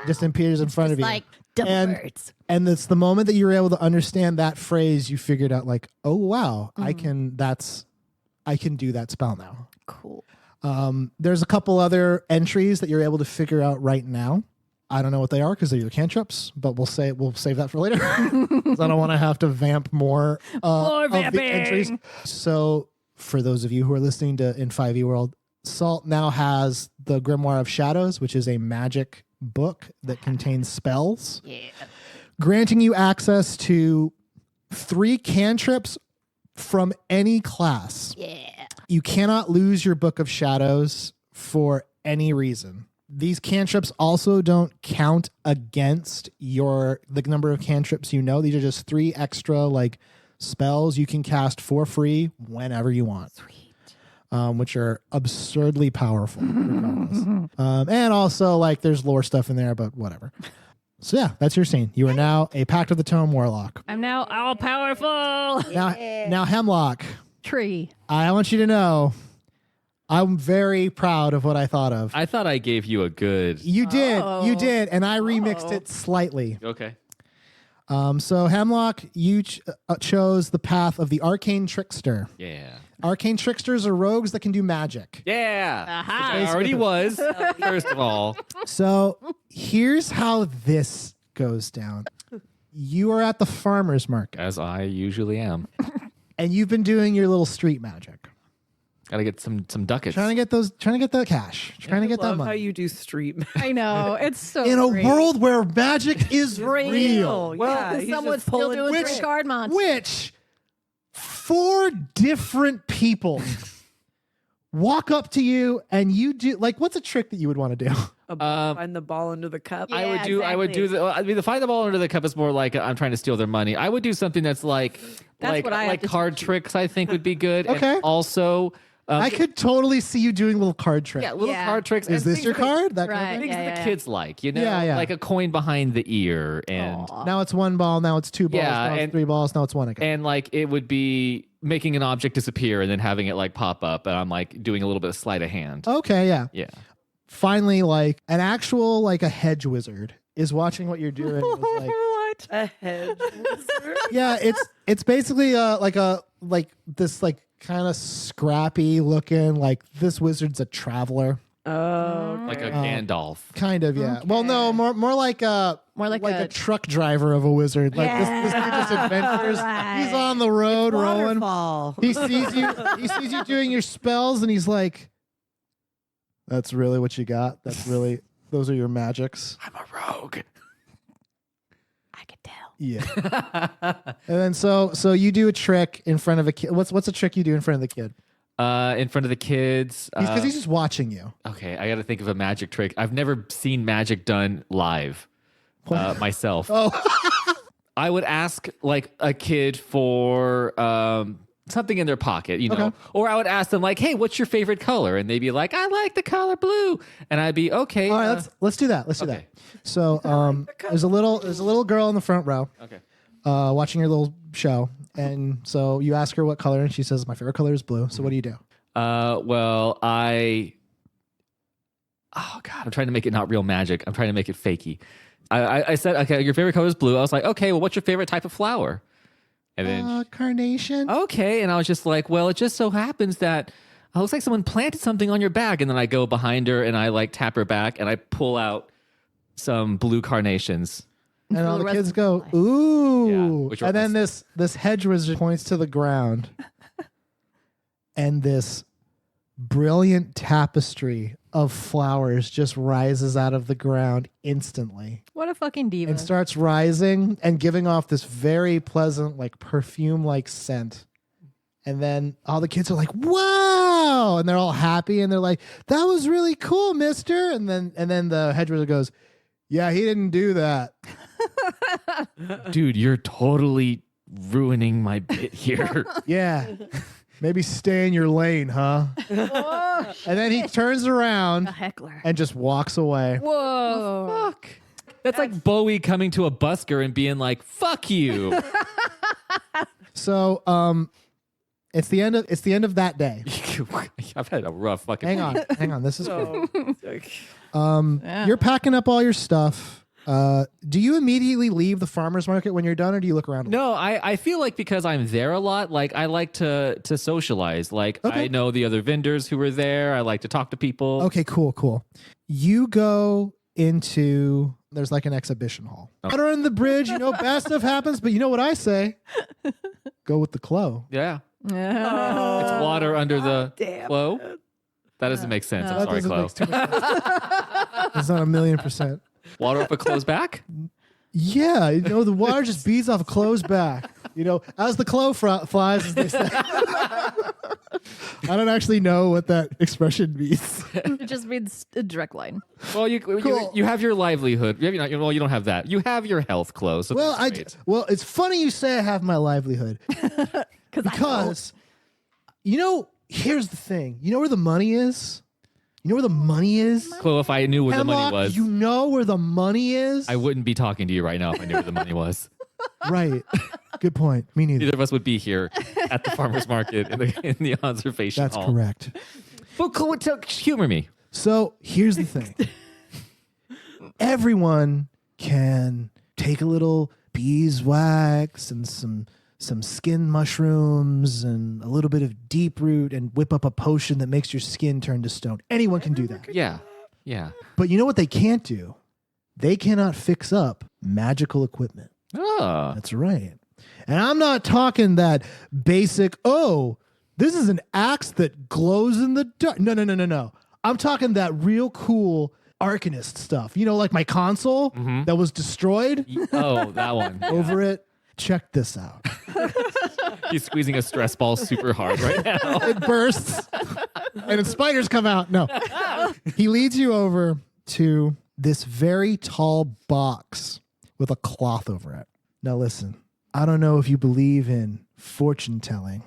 Just appears in front of you. Like double birds. And it's the moment that you're able to understand that phrase, you figured out like, oh wow, I can do that spell now. Cool. There's a couple other entries that you're able to figure out right now. I don't know what they are because they're your cantrips, but we'll save that for later. 'Cause I don't want to have to vamp more of the entries. So for those of you who are listening to in 5e World, Salt now has the Grimoire of Shadows, which is a magic book that contains spells, granting you access to 3 cantrips from any class. Yeah. You cannot lose your Book of Shadows for any reason. These cantrips also don't count against the number of cantrips you know. These are just 3 extra like spells you can cast for free whenever you want. Sweet. Which are absurdly powerful, regardless. And also, like, there's lore stuff in there, but whatever. So yeah, that's your scene. You are now a Pact of the Tome warlock. I'm now all powerful. Now Hemlock, Tree. I want you to know, I'm very proud of what I thought of. I thought I gave you a good. You did, and I remixed it slightly. Okay. So Hemlock, you chose the path of the Arcane Trickster. Yeah. Arcane Tricksters are rogues that can do magic. Yeah. Aha. Which I already was, first of all. So here's how this goes down. You are at the farmer's market, As I usually am. and you've been doing your little street magic. Gotta get some ducats. Trying to get that cash. Trying to get I that love how money. you do street magic. I know. It's so In a great. world where magic is real. Yeah, he's Someone's just still pulling doing which- three card monster. Which 4 different people walk up to you and you do like, what's a trick that you would want to do? Find the ball under the cup. I would do the find the ball under the cup is more like I'm trying to steal their money. I would do something that's like what I have to card teach you. tricks. I think would be good. Okay. And also, I could totally see you doing little card tricks. yeah, little Yeah. card tricks. Is and this things your that- card? That kind Right. of thing? Things Yeah, that the yeah. kids like, you know, Yeah, yeah. like a coin behind the ear, and Now it's one ball. Now it's two balls. Yeah, now it's and- three balls. Now it's one again. and like it would be making an object disappear and then having it like pop up, and I'm like doing a little bit of sleight of hand. Okay, yeah. Yeah. Finally, like a hedge wizard is watching what you're doing. and is like, What? A hedge wizard? yeah, it's basically like this like kind of scrappy looking like this wizard's a traveler. Oh, Like a Gandalf. Kind of, yeah. Well, no, more like a a truck driver of a wizard. Like this dude just adventures. right. He's on the road rolling. waterfall. He sees you. He sees you doing your spells, and he's like, "That's really what you got. Those are your magics." I'm a rogue. I could tell. Yeah. And then so you do a trick in front of a kid. What's a trick you do in front of the kid? In front of the kids. Because he's just watching you. Okay, I got to think of a magic trick. I've never seen magic done live myself. Oh, I would ask like a kid for something in their pocket, you know, Okay. or I would ask them like, "Hey, what's your favorite color?" And they'd be like, "I like the color blue," and I'd be okay. all right. Let's do that. Let's do okay. that. So there's a little girl in the front row. Okay. Watching your little show, and so you ask her what color, and she says, "My favorite color is blue." So what do you do? Well, oh God, I'm trying to make it not real magic. I'm trying to make it fakey. I said, okay, your favorite color is blue. I was like, okay, well, what's your favorite type of flower? And then, Carnation. okay. And I was just like, well, it just so happens that it looks like someone planted something on your back. And then I go behind her and I like tap her back and I pull out some blue carnations. And For all the the rest kids of go, life. ooh. Yeah, which and then was- this hedge wizard points to the ground. And this brilliant tapestry of flowers just rises out of the ground instantly What a fucking diva. and starts rising and giving off this very pleasant, like perfume like scent. And then all the kids are like, wow. And they're all happy and they're like, that was really cool, mister. And then the hedge wizard goes, yeah, he didn't do that. Dude, you're totally ruining my bit here. Yeah. Maybe stay in your lane, huh? Oh, And then he turns around a heckler. and just walks away. Whoa. Fuck. That's like Bowie coming to a busker and being like, fuck you. So, it's the end of that day. I've had a rough fucking Hang on. This is cool. So, Yeah. You're packing up all your stuff. Do you immediately leave the farmer's market when you're done, or do you look around? No, I feel like because I'm there a lot, like I like to socialize. Like Okay. I know the other vendors who were there. I like to talk to people. Okay, cool. You go into there's like an exhibition hall. Water under the bridge, bad stuff happens, but you know what I say? Go with the Chloe. Yeah. Yeah. It's water under the damn flow. That doesn't make sense. I'm That sorry, doesn't Chloe. make too much sense. It's not 1,000,000%. Water up a Chloe's back? Yeah, the water just beads off a Chloe's back. As the Chloe flies, as they say. I don't actually know what that expression means. It just means a direct line. Well, Cool. you have your livelihood. You don't have that. You have your health, Chloe. So Well, that's great. it's funny you say I have my livelihood because here's the thing. You know where the money is? Chloe, if I knew where the money Hemlock, was, you know where the money is? I wouldn't be talking to you right now if I knew where the money was. Right. Good point. Me neither. Neither of us would be here at the farmer's market in the observation That's hall. correct. Well, Chloe, humor me. So here's the thing. Everyone can take a little beeswax and some skin mushrooms and a little bit of deep root and whip up a potion that makes your skin turn to stone. Anyone can do that. Yeah. Yeah. But you know what they can't do? They cannot fix up magical equipment. Oh. That's right. And I'm not talking that basic, this is an axe that glows in the dark. No. I'm talking that real cool Arcanist stuff. Like my console that was destroyed. Oh, that one. Over it. Check this out. He's squeezing a stress ball super hard right now. It bursts and then spiders come out. No. He leads you over to this very tall box with a cloth over it. Now listen, I don't know if you believe in fortune telling.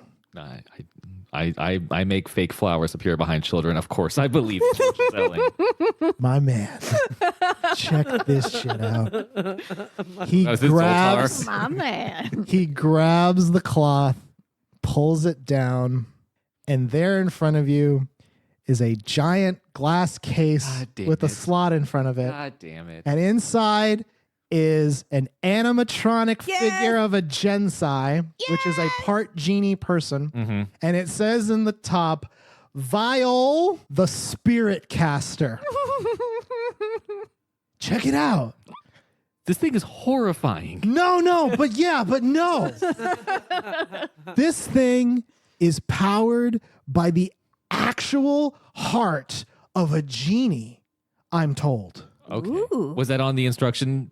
I make fake flowers appear behind children. Of course, I believe in fortune telling. My man, check this shit out. He is this grabs, Zoltar? My man. he grabs the cloth, pulls it down, and there in front of you is a giant glass case God damn with a it. slot in front of it. God damn it. And inside is an animatronic figure of a Gensai, which is a part genie person. Mm-hmm. And it says in the top, Viol the Spirit Caster. Check it out. This thing is horrifying. No, but no. This thing is powered by the actual heart of a genie, I'm told. Okay. Ooh. Was that on the instruction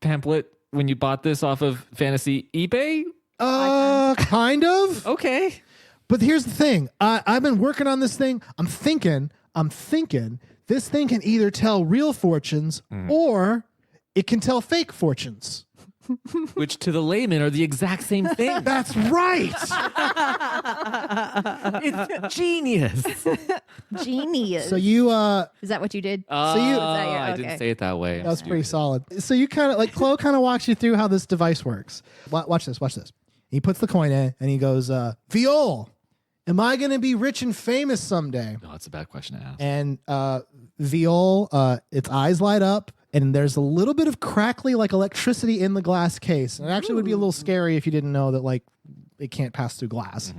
pamphlet when you bought this off of Fantasy eBay? Kind of. Okay. But here's the thing. I've been working on this thing. I'm thinking this thing can either tell real fortunes or it can tell fake fortunes. Which to the layman are the exact same thing. That's right. It's genius. Genius. So you Is that what you did? So you- Is that your- I okay. didn't say it that way. that was pretty solid. So you kind of like Chloe kind of walks you through how this device works. Watch this. He puts the coin in and he goes, Viol, am I going to be rich and famous someday? No, that's a bad question to ask. And Viol, its eyes light up, and there's a little bit of crackly like electricity in the glass case. And it actually would be a little scary if you didn't know that like it can't pass through glass.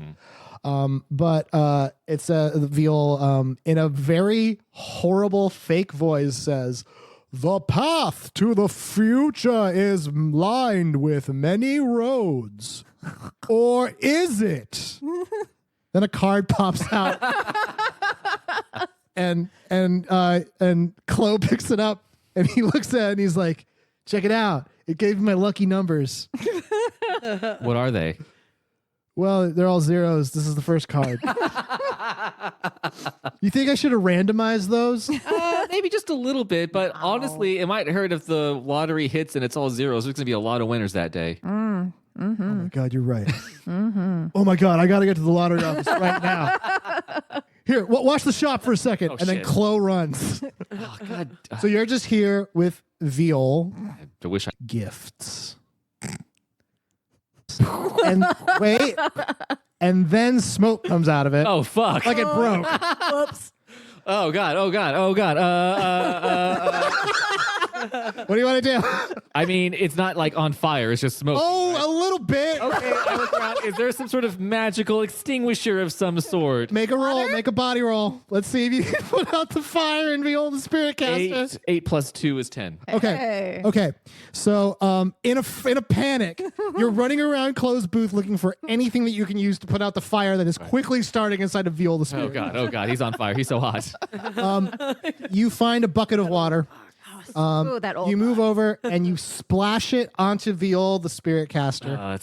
But it's Viol in a very horrible fake voice says, "The path to the future is lined with many roads. Or is it?" Then a card pops out. and Chloe picks it up and he looks at it and he's like, "Check it out. It gave me my lucky numbers." What are they? Well, they're all zeros. This is the first card. You think I should have randomized those? Maybe just a little bit, but honestly, it might hurt if the lottery hits and it's all zeros. There's going to be a lot of winners that day. Oh my God, you're right. Oh my God, I got to get to the lottery office right now. Here, watch the shop for a second. And then shit. Chloe runs. Oh, God. So you're just here with Viol. I wish I... Gifts. And wait. And then smoke comes out of it. Oh, fuck. Like it broke. Whoops. Oh, God. Oh, God. Oh, God. What do you want to do? I mean, it's not like on fire. It's just smoke. Oh, a little bit. Okay, I look around. Is there some sort of magical extinguisher of some sort? Make a roll. Make a body roll. Let's see if you can put out the fire and Viol the Spirit Caster. 8 plus 2 is 10. Okay. Hey. Okay. So, in a panic, you're running around Chloe's booth looking for anything that you can use to put out the fire that is quickly starting inside of Viol the Oh, Spirit. God. Oh, God. He's on fire. He's so hot. You find a bucket of water. Ooh, that old You move one. over and you splash it onto Viol the Spirit Caster.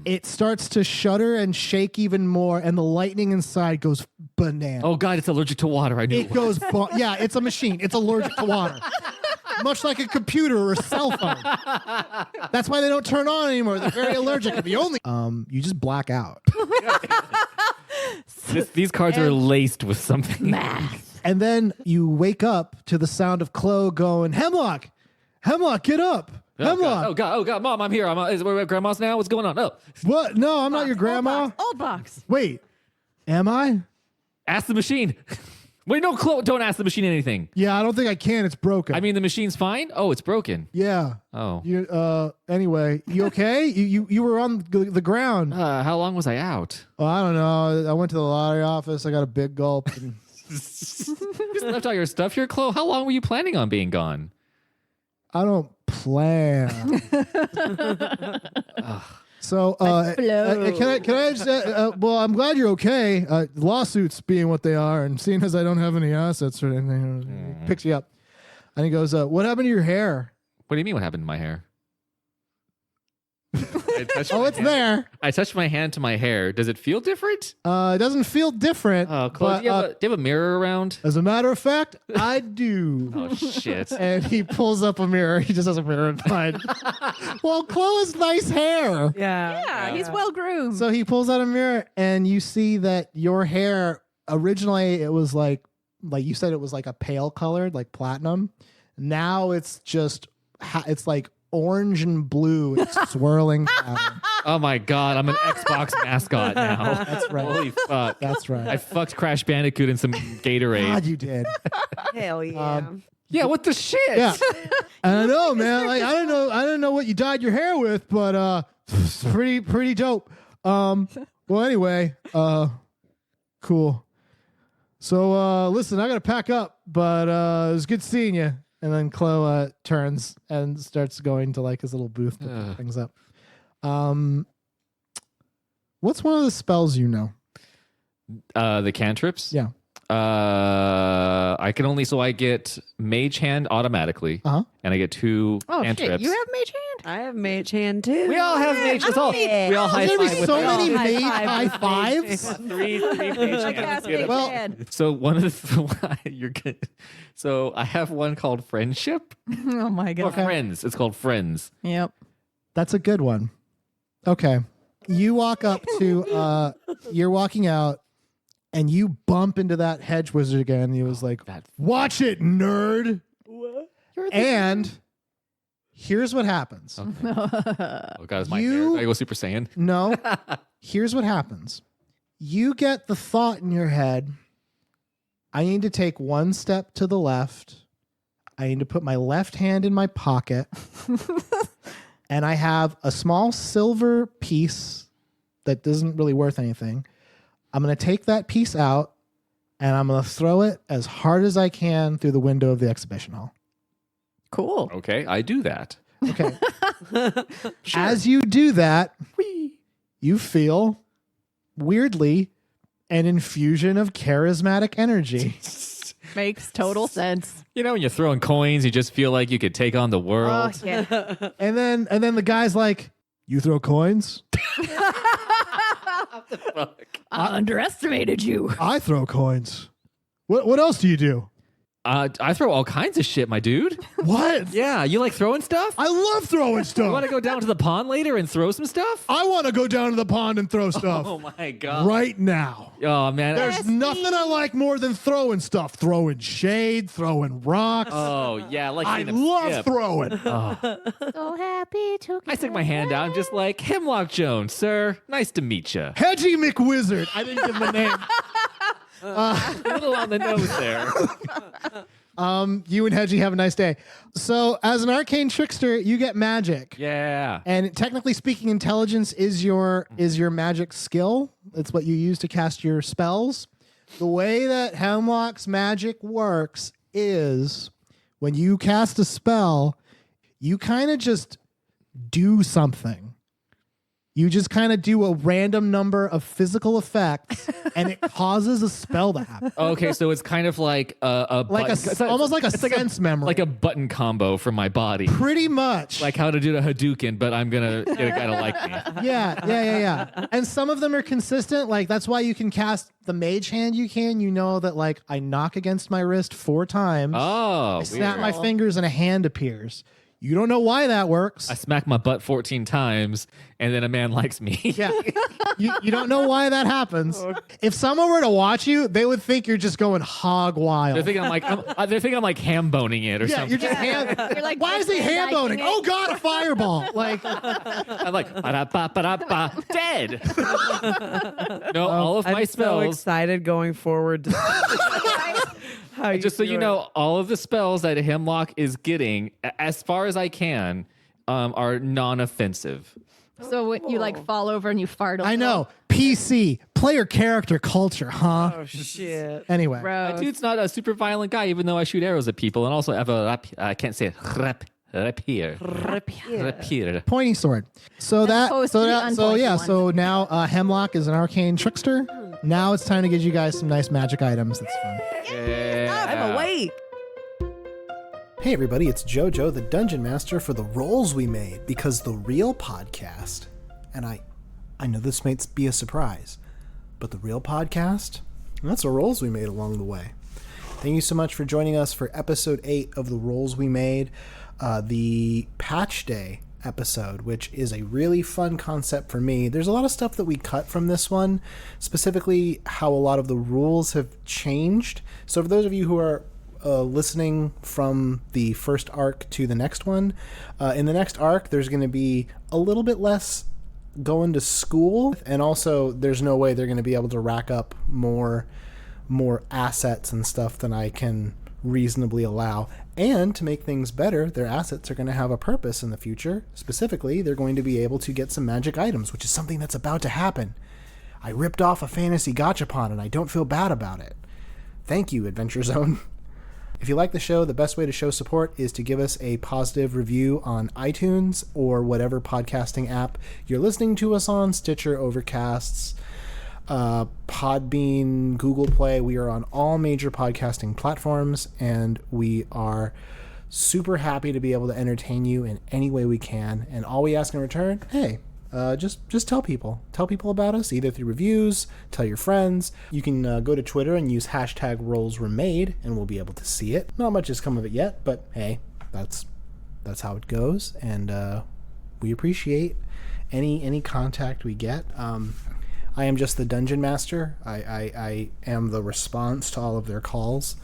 It starts to shudder and shake even more, and the lightning inside goes bananas. Oh, God. It's allergic to water. I knew It goes, yeah, it's a machine. It's allergic to water. Much like a computer or a cell phone. That's why they don't turn on anymore. They're very allergic. And the only you just black out. These cards are laced with something. Math. And then you wake up to the sound of Chloe going, Hemlock, get up. Hemlock. Oh, God. Oh, God. Mom, I'm here. We're at Grandma's now. What's going on? Oh, What? No, I'm not your grandma. Old box. Wait, am I? ask the machine. Wait, no, Chloe, don't ask the machine anything. Yeah, I don't think I can. It's broken. I mean, the machine's fine. Oh, it's broken. yeah. Oh. You anyway, you okay? you were on the ground. How long was I out? Oh, I don't know. I went to the lottery office. I got a big gulp. And Just left all your stuff here, Chloe. How long were you planning on being gone? I don't plan. So, can I just, well, I'm glad you're okay. Lawsuits being what they are, and seeing as I don't have any assets or anything, he picks you up. And he goes, what happened to your hair? What do you mean what happened to my hair? Oh, it's there. I touched my hand to my hair. Does it feel different? It doesn't feel different. Oh, Chloe, but, do you have a mirror around? as a matter of fact, I do. Oh, shit. And he pulls up a mirror. He just has a mirror in mind. Well, Chloe has nice hair. Yeah. He's well groomed. So he pulls out a mirror, and you see that your hair, originally it was like you said, it was like a pale colored, like platinum. Now it's just, it's like orange and blue. It's swirling pattern. Oh my God, I'm an Xbox mascot now. That's right. Holy fuck. That's right. I fucked Crash Bandicoot in some Gatorade. God, you did. Hell yeah. Yeah, what the shit? Yeah. I don't know, man. Like, I don't know what you dyed your hair with, but it's pretty dope. Well, anyway, cool. So listen, I gotta pack up, but it was good seeing you. And then Chloe turns and starts going to like his little booth to pick things up. What's one of the spells you know? The cantrips? Yeah. I can only, so I get Mage Hand automatically, and I get 2 Oh cantrips. shit! You have mage hand? I have mage hand too. We all have Mage. That's all. We all high There's gonna five be with so it. many High mage five high with fives. Three Mage Hands. Beautiful. Well, So one of the you're good. So I have one called Friendship Oh my or god. Friends. It's called Friends. Yep. That's a good one. Okay. You walk up to you're walking out and you bump into that hedge wizard again. And he was like, "Watch it, nerd." And here's what happens. Oh God, is my You- hair? I go Super Saiyan. No. Here's what happens. You get the thought in your head, I need to take one step to the left. I need to put my left hand in my pocket. And I have a small silver piece that isn't really worth anything. I'm going to take that piece out and I'm going to throw it as hard as I can through the window of the exhibition hall. Cool. Okay, I do that. Okay. As you do that, you feel weirdly an infusion of charismatic energy. Makes total sense. You know, when you're throwing coins, you just feel like you could take on the world. Oh yeah. And then the guy's like, "You throw coins? I underestimated you. I throw coins. What else do you do?" I throw all kinds of shit, my dude. What? Yeah, you like throwing stuff? I love throwing You want stuff. to go down to the pond later and throw some stuff? I want to go down to the pond and throw stuff Oh my God. right now. Oh man. There's nothing I like more than throwing stuff. Throwing shade, throwing rocks. Oh yeah, like I seeing them love skip. throwing. So happy to. I stick my hand out. I'm just like, Hemlock Jones, sir. Nice to meet you. Hedgie McWizard. I didn't give him a name. A little on the nose there. You and Hedgie have a nice day. So, as an arcane trickster, you get magic. Yeah. And technically speaking, intelligence is your magic skill. It's what you use to cast your spells. The way that Hemlock's magic works is when you cast a spell, you kind of just do something. You just kind of do a random number of physical effects, and it causes a spell to happen. Okay, so it's kind of like a Like button- almost like a it's sense memory. like a button combo for my body. Pretty much. Like how to do the Hadouken, but I'm gonna get a guy to like me. Yeah. And some of them are consistent. Like that's why you can cast the mage hand. You know that like I knock against my wrist 4 times. Oh, I snap weird. my fingers and a hand appears. You don't know why that works. I smack my butt 14 times, and then a man likes me. Yeah. you don't know why that happens. If someone were to watch you, they would think you're just going hog wild. They think I'm like ham boning it or yeah, something. you're just hand. You're like, Why is he hand boning? Oh God, a fireball! Like, I'm like ba-da-ba-ba-da-ba, dead. No, all of my I'm so spells. excited going forward. How Just so do you it. know, all of the spells that Hemlock is getting, as far as I can, are non-offensive. So when you like fall over and you fart. I know. PC, player character culture, huh? Oh shit. Anyway, My Gross. dude's not a super violent guy, even though I shoot arrows at people, and also have a I can't say it. Rapier. pointy sword. So opposed to the unpointy one. So now Hemlock is an arcane trickster. Now it's time to give you guys some nice magic items. That's fun. I'm awake. Hey everybody, it's JoJo, the Dungeon Master for the Rolls We Made, because the real podcast, and I know this might be a surprise, but the real podcast, that's the rolls we made along the way. Thank you so much for joining us for episode 8 of the Rolls We Made, the Patch Day episode, which is a really fun concept for me. There's a lot of stuff that we cut from this one, specifically how a lot of the rules have changed. So for those of you who are listening from the first arc to the next one, in the next arc there's going to be a little bit less going to school, and also there's no way they're going to be able to rack up more assets and stuff than I can reasonably allow. And to make things better, their assets are going to have a purpose in the future. Specifically, they're going to be able to get some magic items, which is something that's about to happen. I ripped off a fantasy gachapon and I don't feel bad about it. Thank you, Adventure Zone. If you like the show, the best way to show support is to give us a positive review on iTunes or whatever podcasting app you're listening to us on, Stitcher, Overcasts, Podbean, Google Play. We are on all major podcasting platforms, and we are super happy to be able to entertain you in any way we can. And all we ask in return, hey, just tell people about us, either through reviews, tell your friends. You can go to Twitter and use hashtag #RollsWereMade, and we'll be able to see it. Not much has come of it yet, but hey, that's how it goes, and we appreciate any contact we get. I am just the Dungeon Master. I am the response to all of their calls,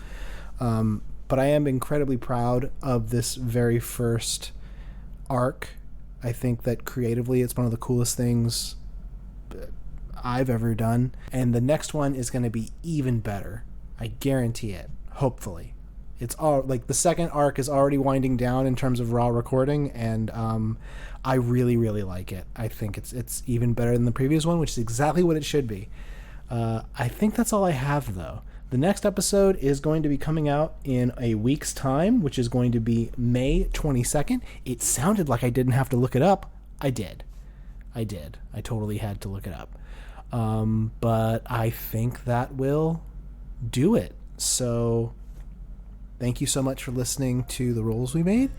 but I am incredibly proud of this very first arc. I think that creatively it's one of the coolest things I've ever done. And the next one is going to be even better. I guarantee it. Hopefully. It's all like the second arc is already winding down in terms of raw recording, and I really, really like it. I think it's even better than the previous one, which is exactly what it should be. I think that's all I have, though. The next episode is going to be coming out in a week's time, which is going to be May 22nd. It sounded like I didn't have to look it up. I did. I totally had to look it up. But I think that will do it. So thank you so much for listening to the Rolls We Made.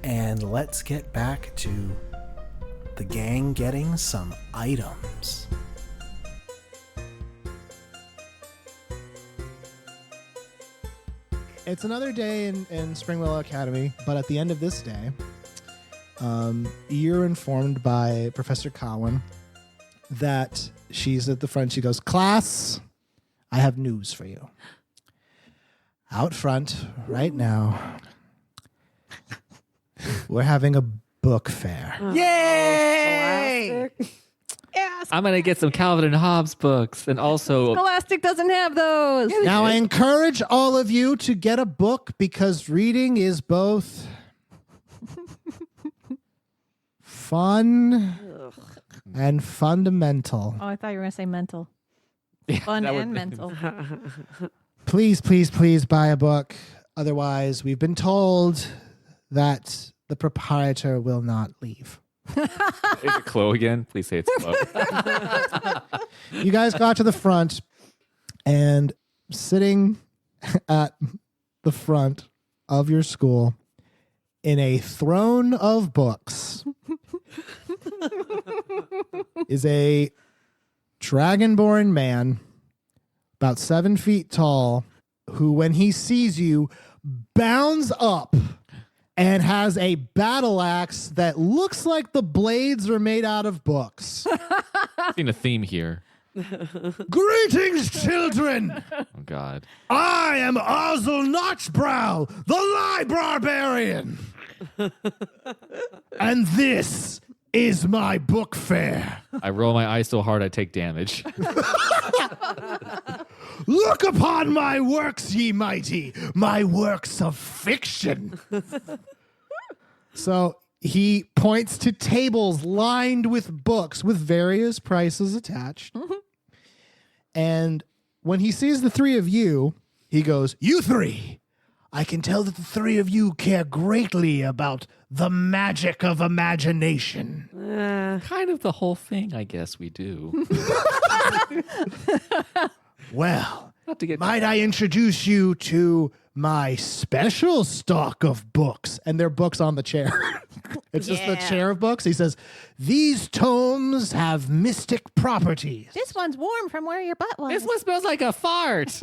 And let's get back to the gang getting some items. It's another day in Springwell Academy, but at the end of this day, you're informed by Professor Cowan that she's at the front. She goes, "Class, I have news for you. Out front right now, we're having a book fair." Yay! Yes. I'm going to get some Calvin and Hobbes books, and also Scholastic doesn't have those. Now, I encourage all of you to get a book because reading is both fun and fundamental. Oh, I thought you were going to say mental. Fun and mental. Please, please, please buy a book. Otherwise, we've been told that the proprietor will not leave. Is it Chloe again? Please say it's Chloe. You guys got to the front, and sitting at the front of your school in a throne of books is a dragonborn man about 7 feet tall who, when he sees you, bounds up and has a battle axe that looks like the blades are made out of books. I've seen a theme here. Greetings, children! Oh, God. I am Ozzle Notchbrow, the Lie Barbarian. And this is my book fair. I roll my eyes so hard I take damage. Look upon my works, ye mighty, my works of fiction. So he points to tables lined with books with various prices attached. And when he sees the three of you, he goes, "You three, I can tell that the three of you care greatly about the magic of imagination." Kind of the whole thing, I guess we do. Well, Not to get might I introduce you to my special stock of books. And they're books on the chair. It's just the chair of books. He says, these tomes have mystic properties. This one's warm from where your butt was. This one smells like a fart.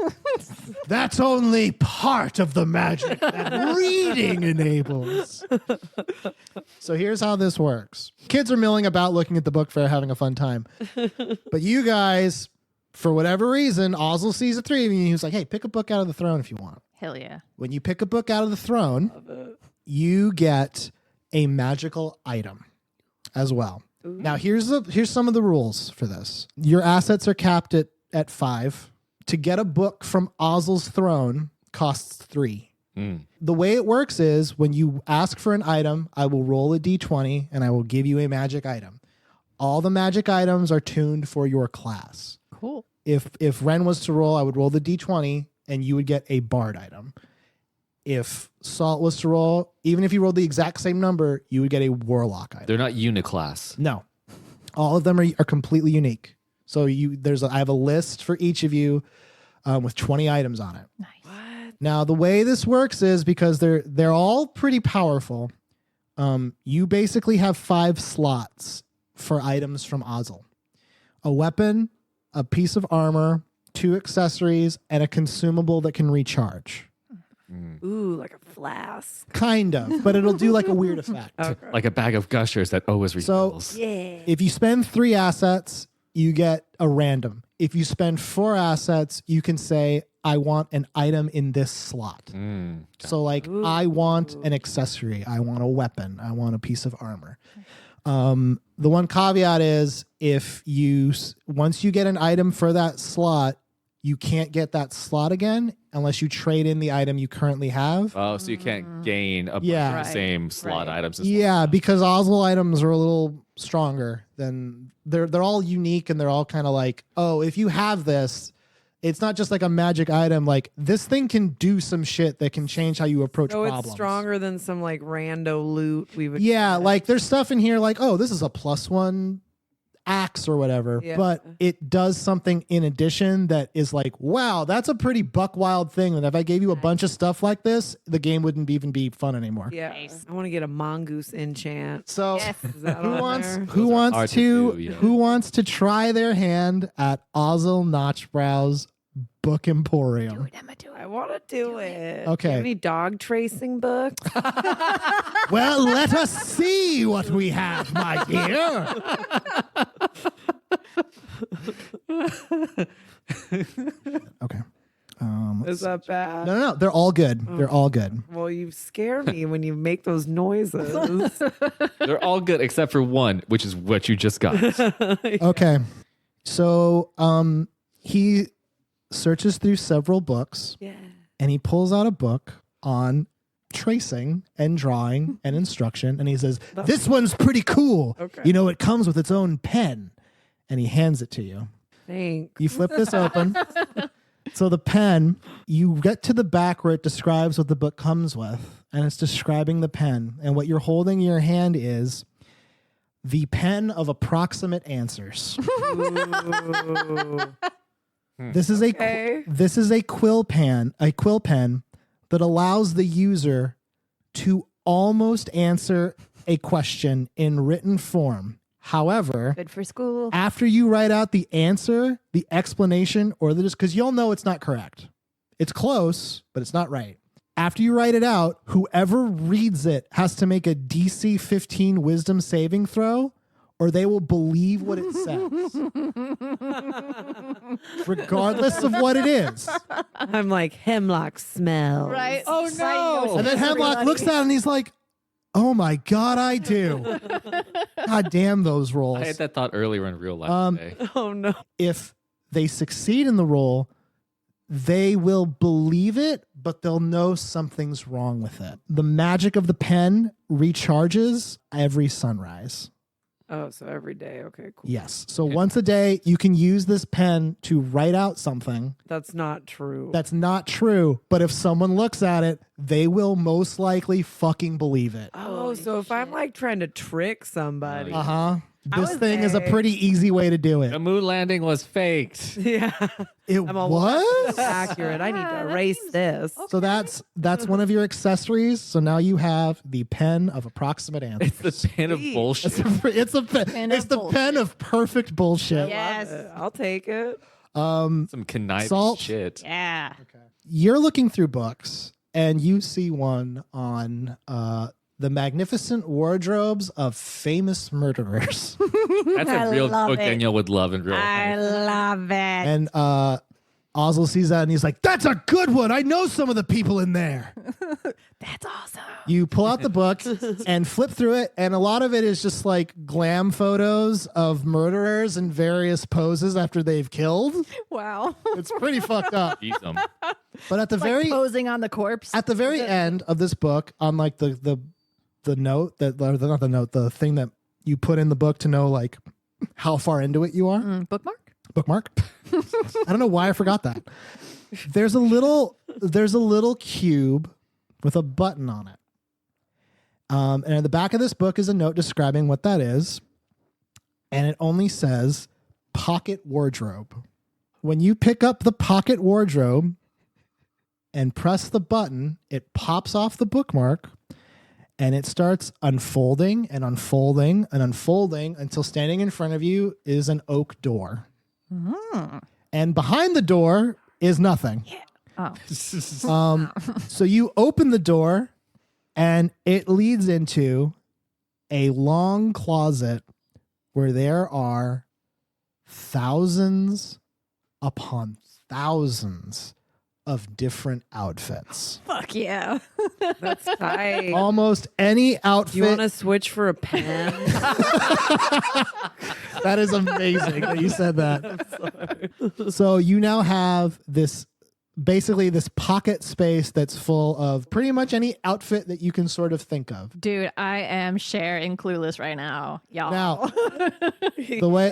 That's only part of the magic that reading enables. So here's how this works. Kids are milling about looking at the book fair, having a fun time. But you guys, for whatever reason, Ozzle sees the three of you and he's like, hey, pick a book out of the throne if you want. Hell yeah. When you pick a book out of the throne, you get a magical item as well. Ooh. Now, here's some of the rules for this. Your assets are capped at 5. To get a book from Ozzle's throne costs 3. The way it works is when you ask for an item, I will roll a d20 and I will give you a magic item. All the magic items are tuned for your class. Cool. If Wren was to roll, I would roll the d20 and you would get a bard item. If Salt was to roll, even if you rolled the exact same number, you would get a warlock item. They're not uniclass. No. All of them are completely unique. So I have a list for each of you with 20 items on it. Nice. What? Now, the way this works is because they're all pretty powerful. You basically have 5 slots for items from Ozzle. A weapon, a piece of armor, 2 accessories, and a consumable that can recharge. Ooh, like a flask. Kind of, but it'll do like a weird effect. Okay. Like a bag of gushers that always refills. Yeah. If you spend 3 assets, you get a random. If you spend 4 assets, you can say, I want an item in this slot. So like, I want an accessory. I want a weapon. I want a piece of armor. The one caveat is once you get an item for that slot, you can't get that slot again unless you trade in the item you currently have. Oh, so you can't gain a bunch Yeah. of the same slot items. As Yeah, because Ozzle items are a little stronger than they're all unique and they're all kind of like, oh, if you have this, it's not just like a magic item. Like this thing can do some shit that can change how you approach problems. It's stronger than some like rando loot we would. Yeah, like there's stuff in here like, oh, this is a +1 axe or whatever, but it does something in addition that is like, wow, that's a pretty buck wild thing. And if I gave you a bunch of stuff like this, the game wouldn't even be fun anymore. Yeah, I want to get a mongoose enchant. So Is that on there? who wants to try their hand at Ozzle Notchbrows Book Emporium? I want to do it. Okay. Do you have any dog tracing books? Well, let us see what we have, my dear. Okay. Is that bad? No, they're all good. They're all good. Well, you scare me when you make those noises. They're all good except for one, which is what you just got. Okay. So he searches through several books and he pulls out a book on tracing and drawing and instruction. And he says, this one's pretty cool. Okay. You know, it comes with its own pen. And he hands it to you. Thanks. You flip this open. So the pen, you get to the back where it describes what the book comes with, and it's describing the pen. And what you're holding in your hand is the pen of approximate answers. This is a quill pen that allows the user to almost answer a question in written form. However, Good for school. after you write out the answer, the explanation, or because you'll know it's not correct. It's close, but it's not right. After you write it out, whoever reads it has to make a DC 15 wisdom saving throw, or they will believe what it says. Regardless of what it is. I'm like, Hemlock smell. Right. Oh, no. And then Hemlock looks at it and he's like, oh my God, I do. God damn those rolls. I had that thought earlier in real life today. Oh, no. If they succeed in the roll, they will believe it, but they'll know something's wrong with it. The magic of the pen recharges every sunrise. Oh, so every day. Okay, cool. Yes. So once a day, you can use this pen to write out something That's not true. that's not true, but if someone looks at it, they will most likely fucking believe it. Oh, so if I'm like trying to trick somebody. Uh-huh. This thing is a pretty easy way to do The it. moon landing was faked. Yeah. It was? Accurate. I need to erase this. So that's one of your accessories. So now you have the pen of approximate answers. It's the pen of bullshit. It's a pen. Pen It's of the bullshit. pen of perfect bullshit. Yes. I'll take it. Some conniving Salt. shit. Yeah. You're looking through books and you see one on the magnificent wardrobes of famous murderers. That's a I real love book it. Daniel would love in real I life. love it. And Ozzle sees that and he's like, "That's a good one. I know some of the people in there." That's awesome. You pull out the book and flip through it, and a lot of it is just like glam photos of murderers in various poses after they've killed. Wow. It's pretty fucked up. Jeez, But at the very Posing on the corpse. at the very end of this book, on like the note that, or not the note, the thing that you put in the book to know like how far into it you are. Bookmark? I don't know why I forgot that. There's a little cube with a button on it. And at the back of this book is a note describing what that is. And it only says pocket wardrobe. When you pick up the pocket wardrobe and press the button, it pops off the bookmark and it starts unfolding and unfolding and unfolding until standing in front of you is an oak door. And behind the door is nothing. Oh. So you open the door and it leads into a long closet where there are thousands upon thousands of different outfits. Fuck yeah. That's tight. Almost any Do you want outfit. to switch for a pen? That is amazing that you said that. So you now have basically this pocket space that's full of pretty much any outfit that you can sort of think of. Dude, I am sharing Clueless right now. Y'all. Now,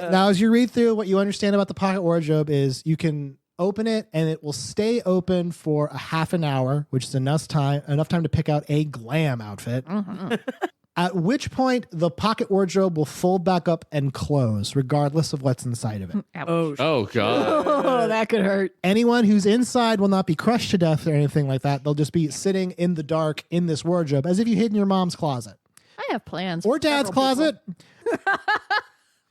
now as you read through, what you understand about the pocket wardrobe is you can open it and it will stay open for a half an hour, which is enough time to pick out a glam outfit. At which point the pocket wardrobe will fold back up and close, regardless of what's inside of it. Ouch. Oh, God. Oh, that could hurt. Anyone who's inside will not be crushed to death or anything like that. They'll just be sitting in the dark in this wardrobe, as if you hid in your mom's closet I have plans. or for dad's several people. closet.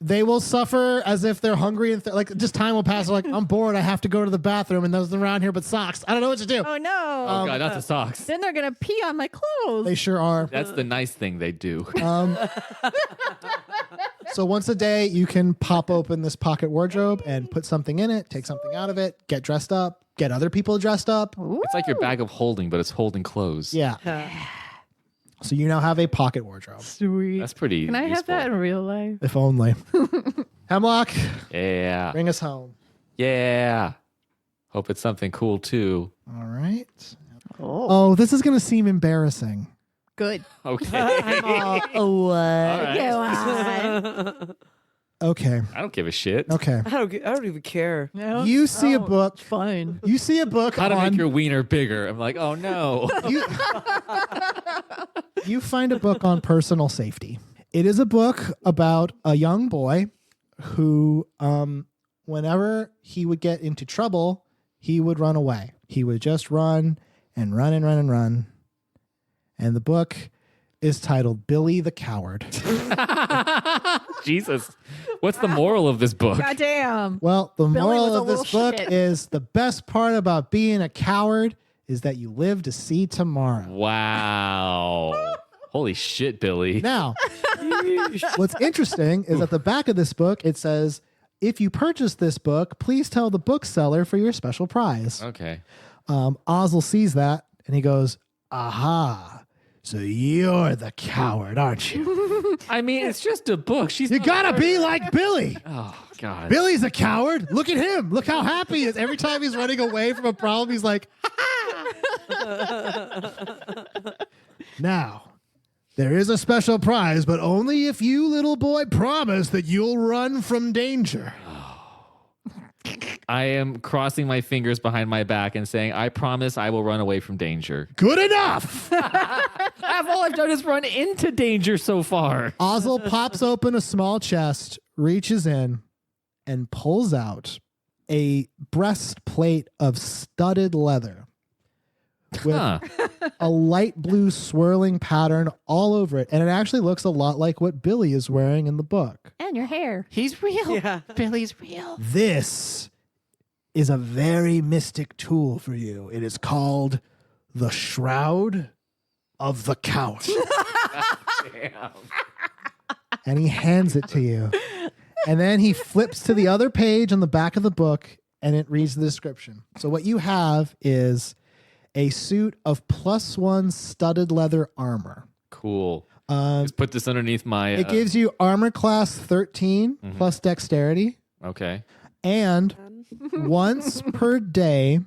They will suffer as if they're hungry and like just time will pass. They're like, "I'm bored. I have to go to the bathroom, and there's nothing around here but socks. I don't know what to do." Oh, no. Oh, God, not the socks. Then they're going to pee on my clothes. They sure are. That's the nice thing they do. So once a day, you can pop open this pocket wardrobe and put something in it, take something out of it, get dressed up, get other people dressed up. It's like your bag of holding, but it's holding clothes. Yeah. So you now have a pocket wardrobe, Sweet. That's pretty Can I have useful. that in real life? if only. Hemlock, Yeah. bring us home. Yeah. Hope it's something cool, too. All right. Oh. Oh, this is going to seem embarrassing. Good. Okay. What? All right. Go on. Okay. I don't give a shit. Okay. I don't even care. No? You see a Oh, book. it's fine. You see a book How to on make your wiener bigger. I'm like, oh, no. you find a book on personal safety. It is a book about a young boy who, whenever he would get into trouble, he would run away. He would just run and run and run and run. And the book is titled Billy the Coward. Jesus. What's the moral of this book? Goddamn. Well, the Billy moral was a of this little book shit. is the best part about being a coward is that you live to see tomorrow. Wow. Holy shit, Billy. Now, what's interesting is at the back of this book, it says, if you purchase this book, please tell the bookseller for your special prize. Okay. Ozzle sees that and he goes, aha, so you're the coward, aren't you? I mean, it's just a book. She's You not gotta hurt. be like Billy. Oh, God. Billy's a coward. Look at him. Look how happy he is. Every time he's running away from a problem, he's like, now, there is a special prize, but only if you, little boy, promise that you'll run from danger. I am crossing my fingers behind my back and saying, I promise I will run away from danger. Good enough. All I've done is run into danger so far. Ozzle pops open a small chest, reaches in, and pulls out a breastplate of studded leather with a light blue swirling pattern all over it. And it actually looks a lot like what Billy is wearing in the book. And your hair. He's real. Yeah. Billy's real. This is a very mystic tool for you. It is called the Shroud of the Count. Damn. And he hands it to you. And then he flips to the other page on the back of the book, and it reads the description. So what you have is a suit of +1 studded leather armor. Cool. Just put this underneath my... It gives you armor class 13 plus dexterity. Okay. And once per day,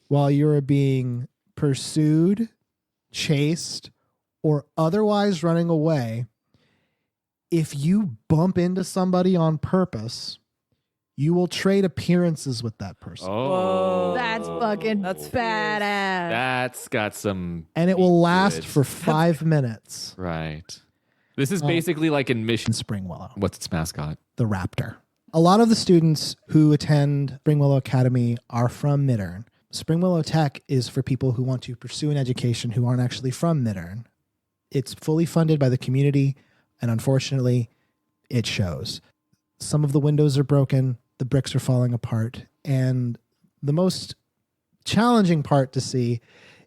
while you are being pursued, chased, or otherwise running away, if you bump into somebody on purpose, you will trade appearances with that person. Oh. That's fucking That's badass. That's got some... And it will last good. for 5 minutes. Right. This is basically like in Mission... Springwillow, What's its mascot? the raptor. A lot of the students who attend Springwillow Academy are from Midern. Springwillow Tech is for people who want to pursue an education who aren't actually from Midern. It's fully funded by the community, and unfortunately, it shows. Some of the windows are broken, the bricks are falling apart, and the most challenging part to see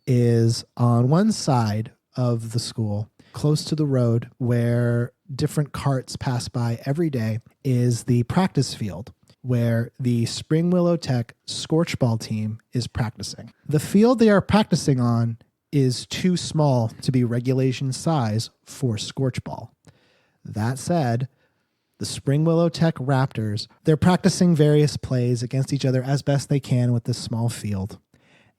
is on one side of the school, close to the road where different carts pass by every day, is the practice field where the Springwillow Tech Scorchball team is practicing. The field they are practicing on is too small to be regulation size for Scorchball. That said, the Springwillow Tech Raptors, they're practicing various plays against each other as best they can with this small field.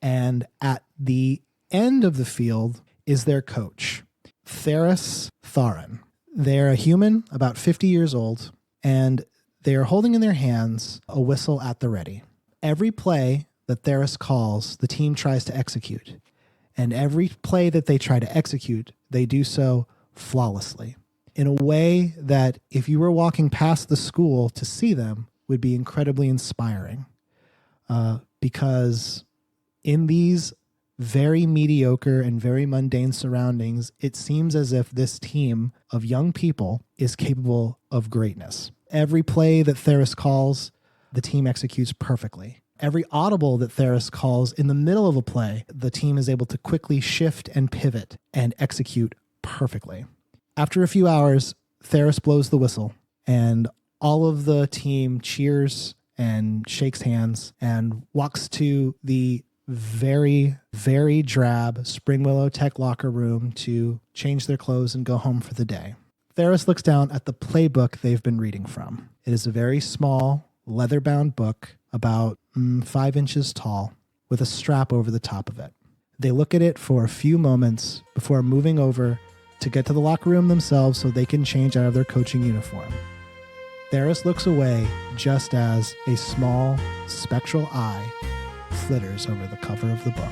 And at the end of the field is their coach, Theris Tharin. They're a human, about 50 years old, and they are holding in their hands a whistle at the ready. Every play that Theris calls, the team tries to execute. And every play that they try to execute, they do so flawlessly, in a way that if you were walking past the school to see them would be incredibly inspiring. Because in these very mediocre and very mundane surroundings, it seems as if this team of young people is capable of greatness. Every play that Theris calls, the team executes perfectly. Every audible that Theris calls in the middle of a play, the team is able to quickly shift and pivot and execute perfectly. After a few hours, Theris blows the whistle, and all of the team cheers and shakes hands and walks to the very, very drab Springwillow Tech locker room to change their clothes and go home for the day. Theris looks down at the playbook they've been reading from. It is a very small, leather-bound book, about 5 inches tall, with a strap over the top of it. They look at it for a few moments before moving over to get to the locker room themselves so they can change out of their coaching uniform. Theris looks away just as a small, spectral eye flitters over the cover of the book.